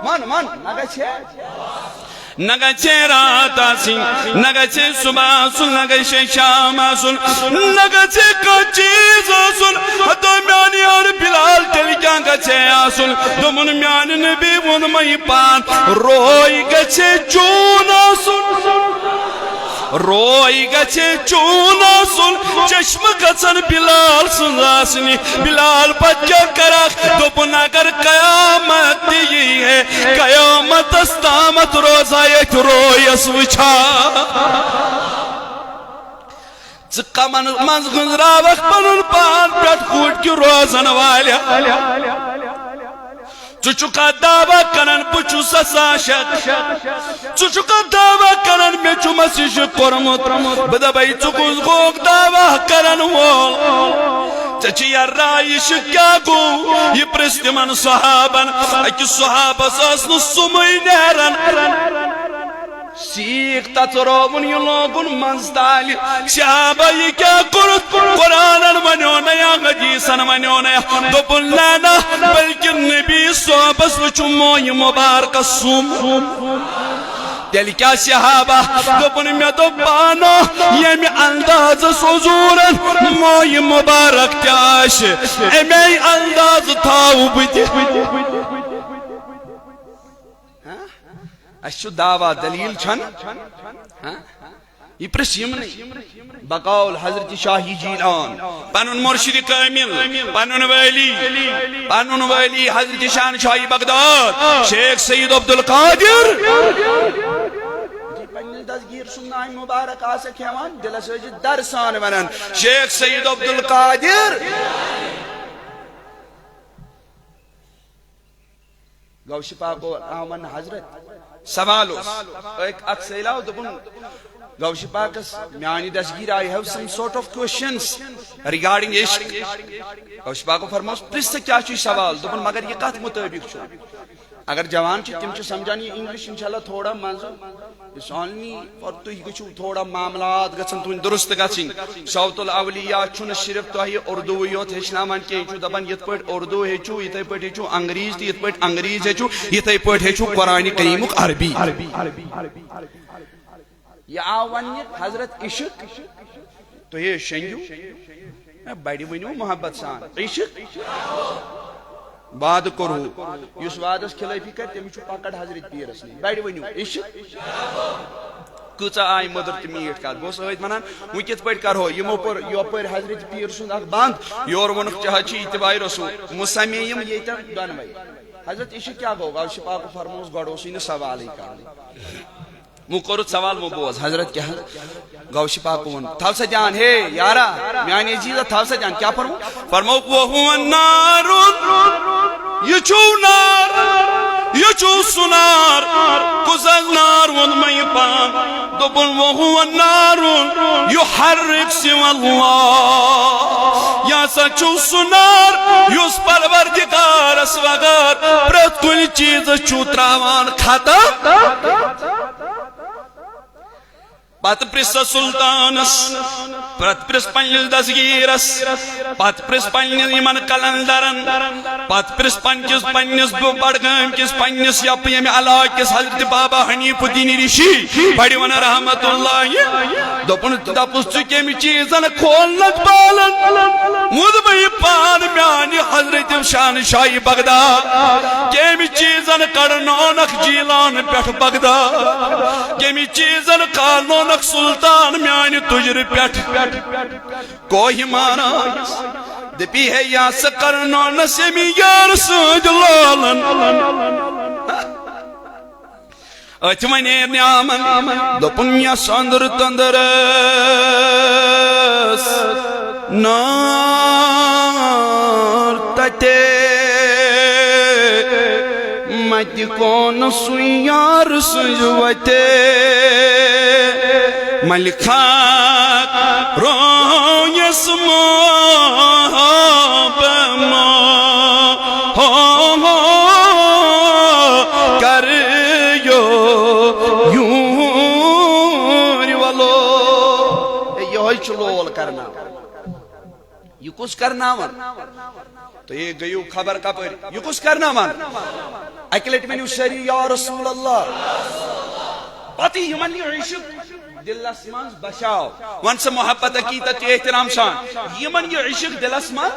من نگچے نگچے رات آسن نگچے صبح سن نگچے شام آسن نگچے کچیز آسن حتی میانی آر بلال تل کیا گچے آسن دمن میانی نبی ون مئی پان روئی گچے چون آسن روئی گچے چون آسن چشم گچن بلال سن آسنی بلال بچہ کرخ دپن اگر قیامت دی ہے قیامت استامت روزہ ایک روی اسوچا زکا منز گنزرا وقت پنن پان پیٹ کھوٹ کی روزن والیا چچکا دعویٰ کنن پچو سسا شک چچکا دعویٰ کنن میچو مسیش کرمت بدا بھائی چکوز گوگ دعویٰ کنن وول چچی رائش کیا گو یہ پرستی من صحابن اکی صحابہ ساسن سمی نیرن سیخ تطرون یہ لوگن منزدالی صحابہ یہ کیا کرت قرآن منیونا یا غجیسن منیونا یا دبن لانا بلکہ نبی صحابہ وچو موی مبارک سوم دل کیا صحابہ دبن میں دبانا یہ میں انداز سوزورن موی مبارک تیاش امی انداز تاو بیتی اشو دعویٰ دلیل چھن یہ پرسیم نہیں بقول حضرت شاہی جیلان پانون مرشد کامل پانون ویلی حضرت شان شاہی بغداد شیخ سید عبدالقادر دسگیر سن نام مبارک آسک ہیوان دلس وجہ درسان ونن شیخ سید عبدالقادر گوش پاک و آمن حضرت سوال ایک سیلاو دبن گوش پاکس میانی دسگیر I have some sort of questions regarding عشق گوش پاک و فرموس پرست کیا چوی سوال دبن مگر یہ کت مطابق چھو اگر جوان چھ تم چھ سمجھانی انگلش انشاءاللہ تھوڑا منظر اس only اور تو ہی گچھو تھوڑا معاملات گچھن تو درست گچھن صوت الاولیاء چھن صرف تو ہی اردو یوت ہچنامان کی چھو دبن یت پٹ اردو ہچو یت پٹ ہچو انگریز تی یت پٹ انگریز ہچو یت پٹ ہچو قرآن کریم عربی یہ آوان حضرت عشق تو یہ شنگیو بڑی ونیو محبت سان عشق باد کرو یس وادس خلافی کر تم پکڑ حضرت پیرس نی بڑ ونیو عشق کچھ آئی مدر تو میٹ کت بہت ونان وہ کت پہ کرو یموپر یوپر حضرت پیر سند اخ بند یور ونک چاہچ اتباع رسول مسمیم یہ دونوے حضرت عشق کیا گو گوش پاک فرموس گوڑ سی سوال کر وہ کرت سوال وہ بوز حضرت کیا گوش پاک ون تھو سا جان ہے یارا میانی عزیزہ تھو سا جان کیا فرمو وہو النار یہ چھو نار یہ چھو سنار کزا نار ون میں پان دبن وہو النار یحرک سو اللہ یا سا چھو سنار یس پروردگار اس وغار پرت کل چیز چھو تراوان کھاتا پت پرس سلطانس پت پرس پنجل دسگیرس پت پرس پنجل یمن کلندرن پت پرس پنجس بڑگام کس پنجس یپ یم علاق کس حضرت بابا حنیف الدین رشی بڑی ون رحمت اللہ دپن دپس چھ کم چیزن کھولنک بالن مود بھئی پان میانی حضرت شان شاہی بغداد کم چیزن کڑنونک جیلان پیٹھ بغداد کم چیزن کالنونک سلطان میانی تجر پیٹ کوئی مانا دپی ہے یا سکرنو نسیمی یار سوج لولن اچمانی نیامن دپن یا سندر تندرس نار تتے مت کون سوی یار سوج وتے ملکات رویس محب کریو یوری والو یہ ہوئی چلول کرنا یہ کس کرنا من تو یہ گئیو خبر کپر یہ کس کرنا من اکلیٹ میں نیو شری یا رسول اللہ پتی ہمن یہ عشق دلس من بشاو ون سے محبت عقیدت احترام شان یمن یہ عشق دلس من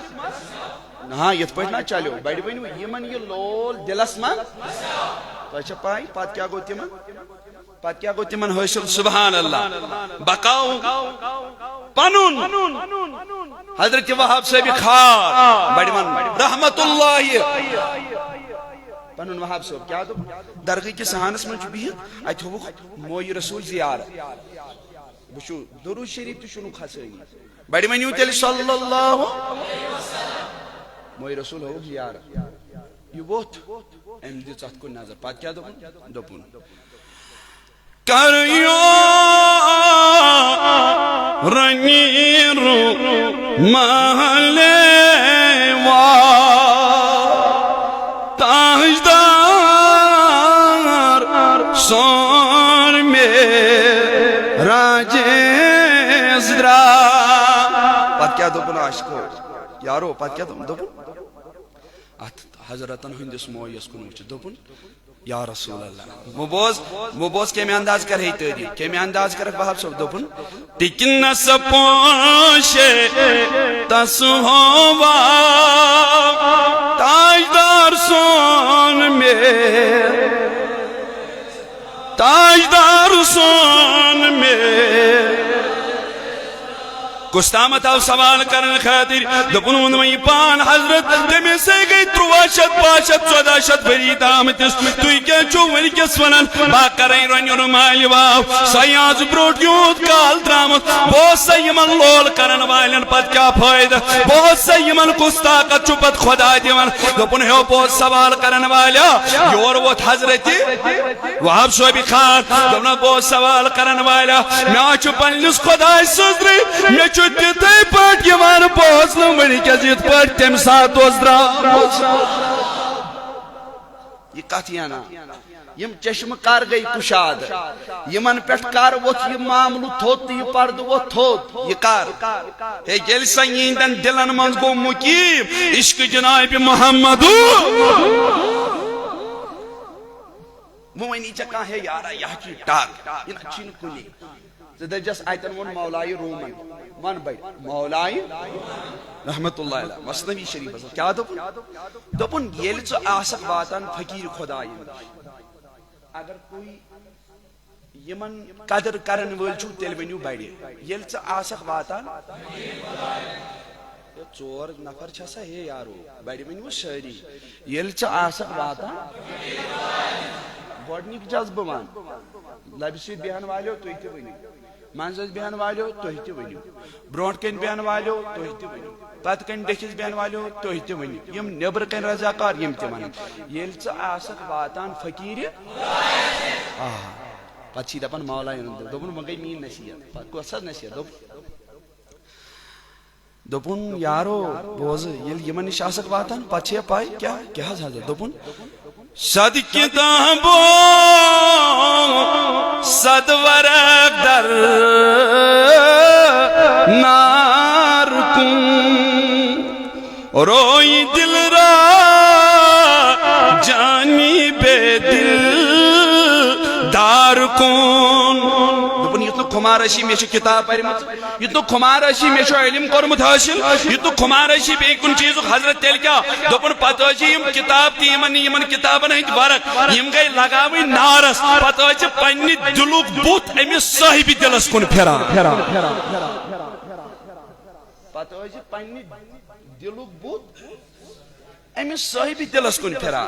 ہاں یہ پہ نہ چلو بڑی بنو یمن یہ لول دلس من تو اچھا پائی پات کیا گو تمن پات کیا گو تمن حاصل سبحان اللہ بقاو پنون حضرت وہاب سے بھی خار بڑی من رحمت اللہ پنن وہاب صاحب کیا دو درگاہ کے سہانس من بہت ات ہوک موئی رسول زیارت بچو درود شریف تو شنو کھسائی بڑی منیو تیل صلی اللہ موئی رسول ہوک زیارت یہ ووت ام دیت ات کو نظر پات کیا دوپن کریو رنیر محلے تاجدار سون میں راجے زدرا پت کیا دوپن عاشقو یارو پت کیا دوپن حضرتن ہندس مویس کنوچ دوپن یا رسول اللہ مبوز کمی انداز کر ہے تیری کمی انداز کر بہاب صاحب دوپن تکن سپوشے تسہوا تاجدار سون میں تاجدار سون میں گستامت آو سوال کرن خاطر دپن ون وی پان حضرت تمی سے گئی 300 فرید آمتس توی کیا چو ونی کس ونن با کریں رنین مالی واو سیاز بروٹ یود کال درامت بہت سے یمن لول کرن والن پت کیا فائدہ بہت سے یمن گستاقت چو پت خدا دیون دپن ہیو بہت سوال کرن والا یور ووت حضرت وہاب شعیب خان دپن بہت سوال کرن والا میں چو پنس خدا سزری میں چو تیتے پاٹ یوان بوزن ونی کیا زیت پاٹ تم سات وزدرا یہ کتیانا یم چشم کار گئی کشاد یمن پیٹ کار ووت یہ معاملو تھوت یہ پرد وہ تھوت یہ کار ہے گل سنگیندن دلن منز گو مقیم عشق جناب محمدو موینی چکا ہے یارا یہ کی ٹاک یہ چین کنی زدہ جس آیتن ون مولائی رومن ون بھائی مولائی رحمت اللہ علیہ مصنوی شریف کیا دپن یل چو آسک واتن فقیر خدائی اگر کوئی یمن قدر کرن ول چھو تیل ونیو بڑی یل چو آسک واتن چور نفر چھسا ہے یارو بڑی ونیو ساری یل چو آسک واتن گوڑنیک جذب مان لبسید بیان والیو تو ہی ونیو منزس بیان والیو تو ہی ونیو برونٹ کن بیان والیو تو ہی ونیو پت کن ڈیکس بیان والیو تو ہی ونیو یم نبر کن رضاکار یم تی ون یل ژ آسک واتان فقیر پت چھ دپان مولائی دپن وہ گئی مین نصیحت پت کس نصیحت دپن یارو بوز یل یمن نش آسک واتان پت چھ پائی کیا حضرت دپن صد کتابو صد ورق در نار کن روئی دل را جانی بے دل دار کن دپن یتنو خمارشی میں کتاب پرمت یتنو خمارشی میں علم کرمت حاصل یتنو خمارشی بے کن چیزو حضرت تیل کیا دپن پتوجی یم کتاب تی یمن کتابن ہند ورق یم گئی لگاوی نارس پتوجی پنی دلوک بوت امی صاحبی دلس کن پھرا پتوجی پنی دلوک بوت امی صاحبی دلس کن پھرا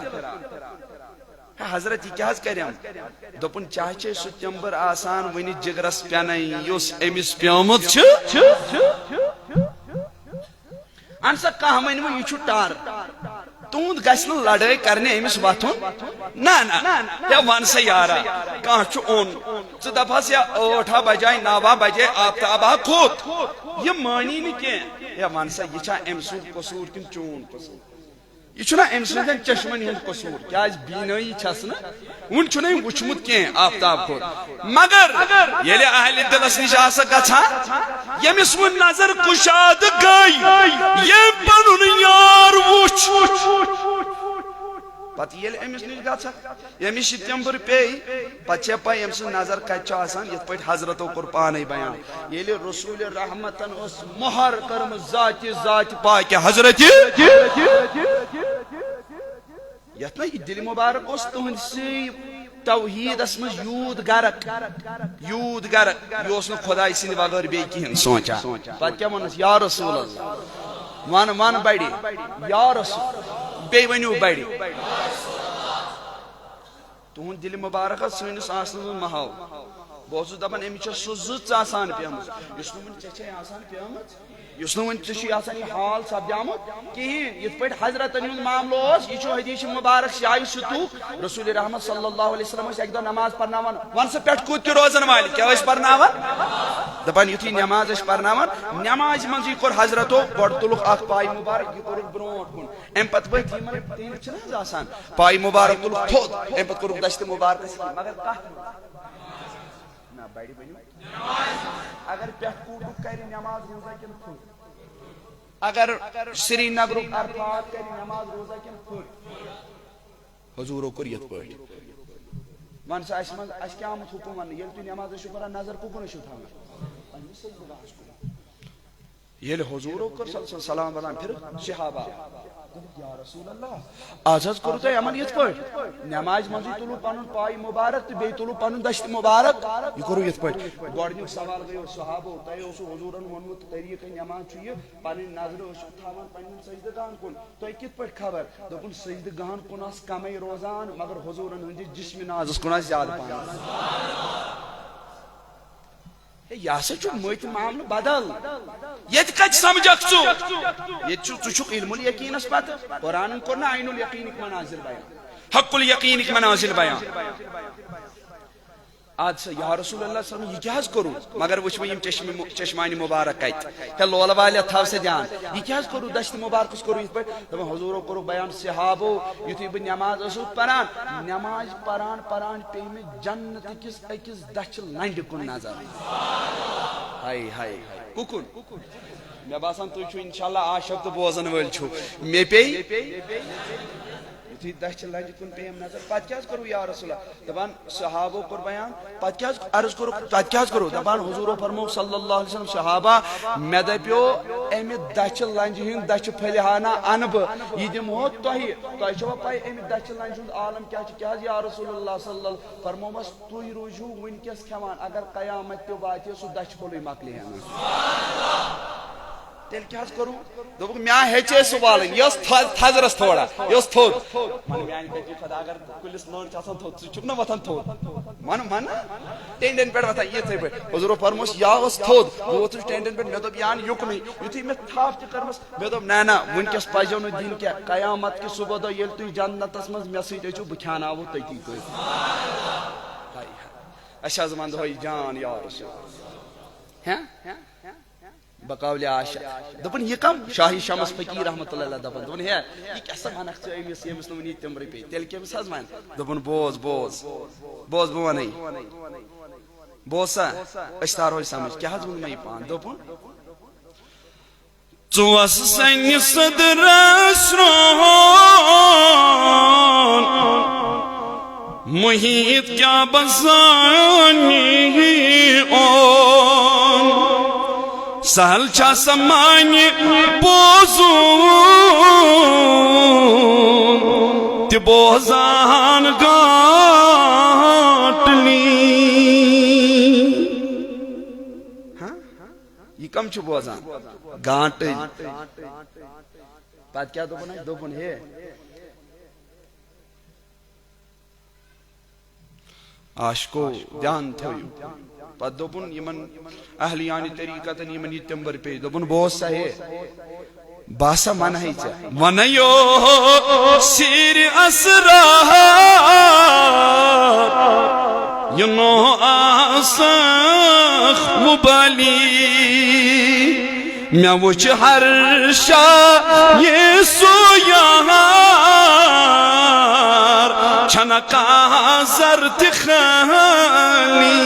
حضرت یہ کیا کریم دپن چاہچے سو تمبر آسان ونی جگرس پینائی یوس امس پیومت چھ انسا کہا ونی یہ چھو ٹار تہد گھن لڑائی کرنے امس وتھن نا ون سا یارا کھانا چھ اون ژٕ دپہس یا 8 بجائے 9 بجے آفتابہ کھوت یہ مانی نی کی ون سا یہ چھا ام سند قصور کن چون قصور یہ چھنا ام سندن چشمن ہند قصور کیا بینائی چھس نا ون چھنا وچمت کی آفتاب کھوت مگر یلی اہل دلس نش آسا گژھان یمس ون نظر کشاد گئی یم پنن یار وچ پتہ یل امس نش گژھان یمس ستمبر پے پتہ پائی ام سن نظر کتہ آسان یت پٹ حضرتو کور پانے بیان یل رسول رحمتن اس مہر کرم ذات پاک حضرت یت نا یہ دل مبارک اس تہند سی توحید اس مز یود گرک یہ اس خدائی سند بغیر بی کہین سوچا پتہ کیا ونس یا رسول اللہ ون بڑی یا رسول بی ونیو بڑی تہند دل مبارک سنس آسن محو بہت دپان امس سو زچ آسان پیمت اس ون آسان پیمت اس ون آسان یہ حال سپدامت کہین یت پہ حضرت معاملہ یہ حدیث مبارک شاہ ستوک رسول رحمت صلی اللہ علیہ وسلم ایک دہ نماز پرناوان ون سا پہ کت تہ روزن والے کیا پرناوان دپان یتھی نماز پرناوان نماز من یہ کور حضرتو گۄڈٕ تُلُکھ اکھ پاے مبارک یہ کورُکھ برونٛٹھ کُن امہ پتہٕ ؤتھۍ یمن تیٖر چھِنہ حظ آسان پاے مبارک تُلُکھ تھوٚد امہ پتہٕ کوٚرُکھ دستہِ مبارکس مگر کتھ نہ بڑِ ؤنِو اگر پٮ۪ٹھ کوٗٹُک کرِ نماز روزا کِنہٕ پھٕٹ اگر سری نگرُک عرفات کرِ نماز روزا کِنہٕ پھٕٹ حضوٗرو کوٚر یِتھ پٲٹھۍ ون سا اسہِ منٛز اسہِ کیٛاہ آمُت حُکم وننہٕ ییٚلہِ تُہۍ نماز ٲسِو پران نظر کُکُن ٲسِو تھاوان پننِس سجدٕگاہس کُن ییٚلہِ حضوٗرو کوٚر سلام ولام پھِرٕ صحابہ یا رسول اللہ آز حظ کرو تۄہہِ یِمن یِتھ پٲٹھۍ نٮ۪مازِ منٛزٕے تُلو پنُن پاے مُبارک تہٕ بیٚیہِ تُلو پنُن دشت مُبارک یہِ کوٚروٕ یِتھ پٲٹھۍ گۄڈنیُک سوال گٔیو صحابو تۄہہِ اوسوٕ حضوٗرن ووٚنمُت طریٖقہٕ نٮ۪ماز چھُ یہِ پنٕنۍ نظرٕ ٲسِو تھاوان پننٮ۪ن سجدٕ گاہن کُن تۄہہِ کِتھ پٲٹھۍ خبر دوٚپُن سجدٕ گاہن کُن ٲس کمٕے روزان مگر حضوٗرن ہٕنٛدِس جسمِ نازس کُن ٲس زیادٕ پہن یہ ہسا چھُ مٔتۍ معاملہٕ بدل ییٚتہِ کتہِ سمجھکھ ژٕ ییٚتہِ چھُ ژٕ چھُکھ علم الیقیٖنس پتہٕ قرآنن کوٚر نا عین الیقیٖنٕکۍ منازل بیان حق الیقیٖنٕکۍ منازل بیان آد سا یا رسول اللہ صلی اللہ علیہ وسلم یہ کیا حظ کرو مگر وچھو یم چشمانی مبارک کت ہے لولہ والیا تھاو سے جان یہ کیا حظ کرو دشت مبارکس کرو یت پہ دپان حضورو کرو بیان صحابو یتھے بہ نماز ٲسو پران نماز پران پران پے میں جنت کس اکس دچھ لنڈ کن نظر ہائے ہائے ککن مے باسان تُہۍ چھو انشاءاللہ عاشق تو بوزن ول چھو مے پے دچھ لنج کن پیم نظر پتہ کیا کرو یا رسول اللہ دپان صحابو کور بیان پتہ کیا عرض کرو پتہ کیا کرو دپان حضورو فرمو صلی اللہ علیہ وسلم صحابہ مے دپیو امہ دچھ لنج ہند دچھ پھلہانا ان بہ یہ دمہو تۄہہِ چھو پاے امہ دچھ لنج ہند عالم کیا چھ کیا یا رسول اللہ صلی اللہ علیہ وسلم فرمومس تُہۍ روٗزِو وٕنکٮ۪س کھٮ۪وان اگر قیامت تہِ واتہِ سُہ دچھ پھوٚلٕے مۄکلہِ ہا نہٕ تیل کیا کرو دوٚپُکھ مےٚ ہیٚچے سُہ والٕنۍ یہِ ٲس تھزرس تھوڑا یہِ ٲس تھوٚد میانہِ کٔٹی کھۄتہٕ اگر کُلِس لٔنٛڈ چھِ آسان تھوٚد ژٕ چھُکھ نا وۄتھان تھوٚد من ٹینڈین پٮ۪ٹھ وۄتھان یِتھٕے پٲٹھۍ حضورو فرموس یا ٲس تھوٚد بہٕ ووٚتھُس ٹینڈین پٮ۪ٹھ مےٚ دوٚپ یہِ اَن یُکنُے یُتھُے مےٚ تھپھ تہِ کٔرمٕژ مےٚ دوٚپ نہ وٕنکٮ۪س پزیو نہٕ دِنۍ کینٛہہ قیامت کہِ صُبح دۄہ ییٚلہِ تُہۍ جنتس منٛز مےٚ سۭتۍ ٲسِو بہٕ کھیٛاناوو تٔتی کٔرۍ اَسہِ حظ ون دۄہے جان یا رسول بقاولِ عاشق دپن یہ کم شاہی شمس فقیر رحمت اللہ علیہ دپن دپن ہے یہ کیسا ونکھ ژٕ أمِس ییٚمِس نہٕ وٕنی تِمرٕ پیٚیہِ تیٚلہِ کٔمِس حظ وَنہِ دوٚپُن بوز بہٕ وَنَے بوز سا أسۍ تارہوے سمجھ کیٛاہ حظ ووٚن مےٚ یہِ پان دوٚپُن ژٕ وَسہٕ سنہِ صدرس رون محیط کیا بسانی اون سہل چھا سمانی بوزون تی بوزان گاٹلی یہ کم چھو بوزان گانٹلی پتہ کیا دوپن ہے عاشقو دھیان تھویو پتہ دوپن یمن اہلیان طریقتن یمن یہ تمبر پہ دوپن بوز سا ہے باسا من ہے چا ونیو سیر اسرار ینو آسخ مبالی میں وچ ہر شاہ یہ سویار چھنکا زرد خالی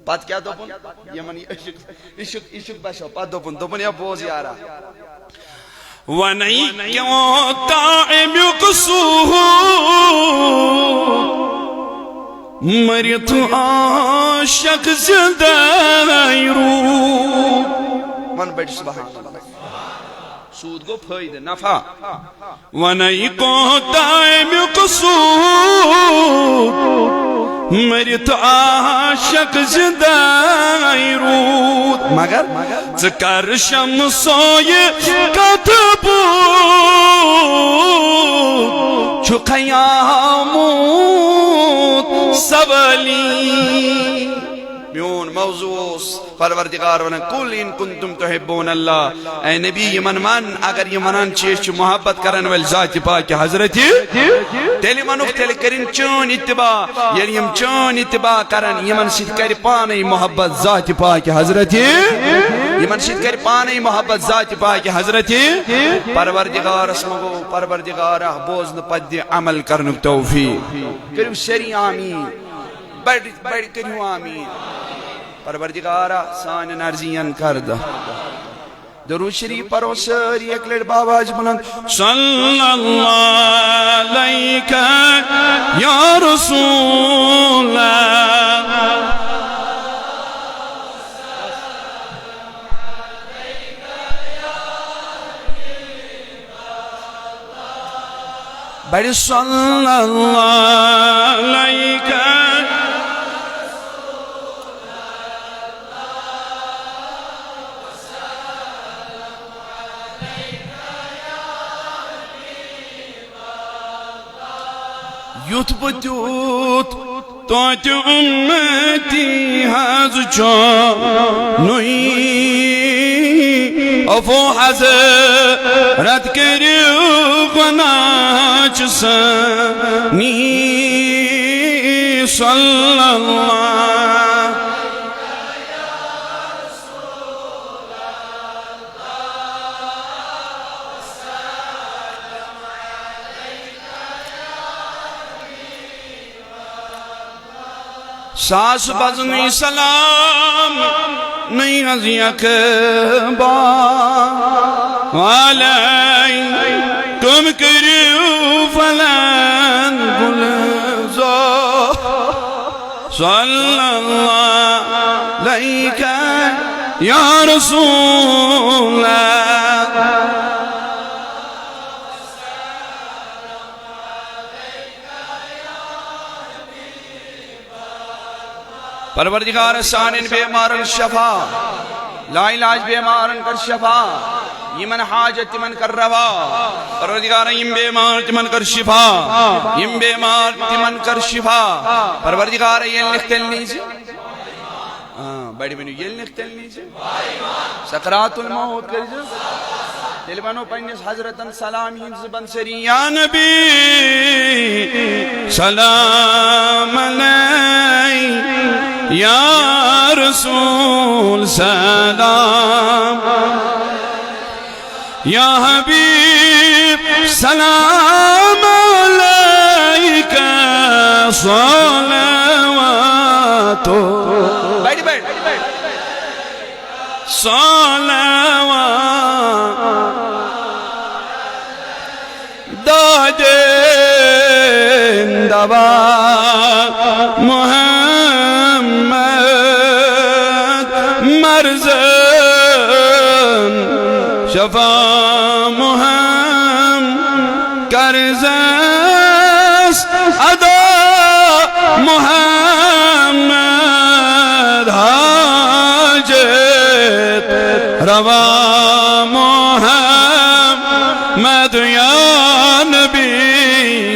پتہ کیا دوپن یمن عشق بشو پتہ دوپن یا بوز یارا ونی کیوں قائم قصور مرت عاشق زدائرو من بیٹھ سبحان اللہ سود گو فائدہ نفع ونی کو قائم قصور مرت عاشق زدائرو مگر ذکر شمسوی کتبو چھو قیاموت سبلی میون موضوع پروردگار ونن قل ان کنتم تحبون اللہ اے نبی یمن من اگر یمنان چیز چھ محبت کرن ول ذات پاک حضرت تیلی منوک تیلی کرن چون اتباع یعنی یم چون اتباع کرن یمن سید کر پانی محبت ذات پاک حضرت یمن سید کر پانی محبت ذات پاک حضرت پروردگار اسمگو پروردگار بوزن پد عمل کرن توفیق کرو سری آمین بڑھ کرو آمین پروردگارہ سان نرزین کردہ درود شریف پڑھو ساری ایک لڑ باباج بلند صلی اللہ علیکہ یا رسول اللہ بڑی صلی اللہ علیہ یوت بتیوت توت امتی حض چونوی افو حضرت کریو گناہ سنی صلی اللہ ساس بزنی سلام نہیں ہزیک با علیکم کریو فلان گلزو صلی اللہ علیہ یا رسول اللہ پروردگار سانن بیمارن شفا لا علاج بیمارن کر شفا یمن حاجت تمن کر روا پروردگار یم بیمار تمن کر شفا یم بیمار تمن کر شفا پروردگار یہ لکھتل نیزی بڑی بنو یہ لکھتل نیزی سقرات الموت کر جو دل بنو پنیس حضرتن سلام زبان سری یا نبی سلام علیہ یا رسول سلام یا حبیب سلام علیکہ صلوات بیٹھ بیٹھ صلوات دادن دبا محمد مرزن شفا محمد کرزس ادا محمد حاجت روا محمد یا نبی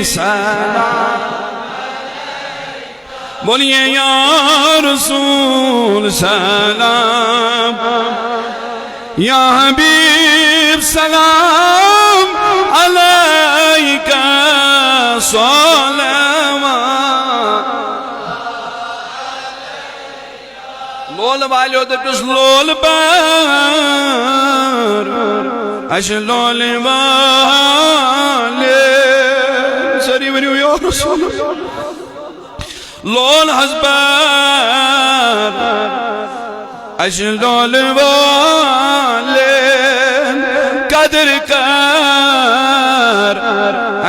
سلام بولیے یا رسول سلام یا حبیب سلام علیکہ صلوات لول والیو دپس لول بار اش لول والے سری ونیو یا رسول لول حزبان اش لول والے قدر کر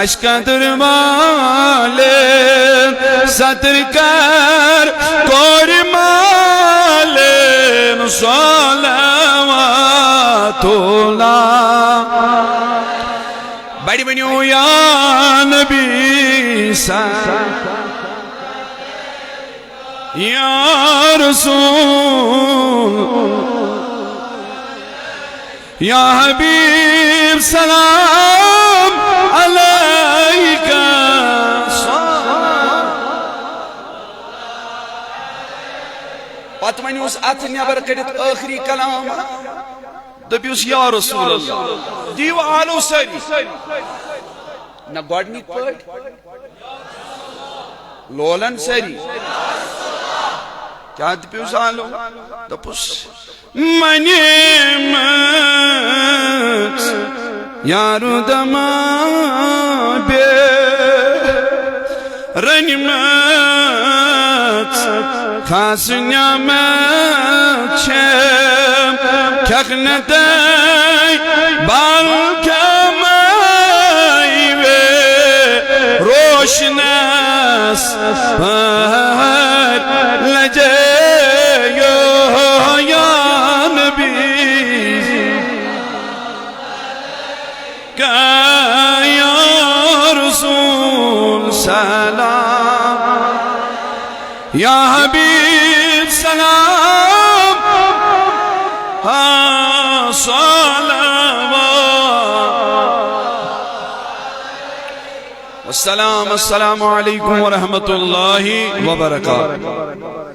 اش قدر والے صدر کر کور مالے صلوات اللہ بڑی بنیو یا نبی سلام یا رسول یا حبیب سلام علیکہ پت ونیوس ات نیبر کڑت آخری کلام دپیوس یا رسول اللہ دیو آلو سری نا گوڑنک پٹ لولن سری کیا دپیوس آلو دپوس منیمت یارو دما بے رنیمت خاص نعمت چھم کھکندائی بالکمائی وے روشناس پر لجے یا نبی کا یا رسول یا حبیب سلام السلام علیکم ورحمۃ اللہ وبرکاتہ.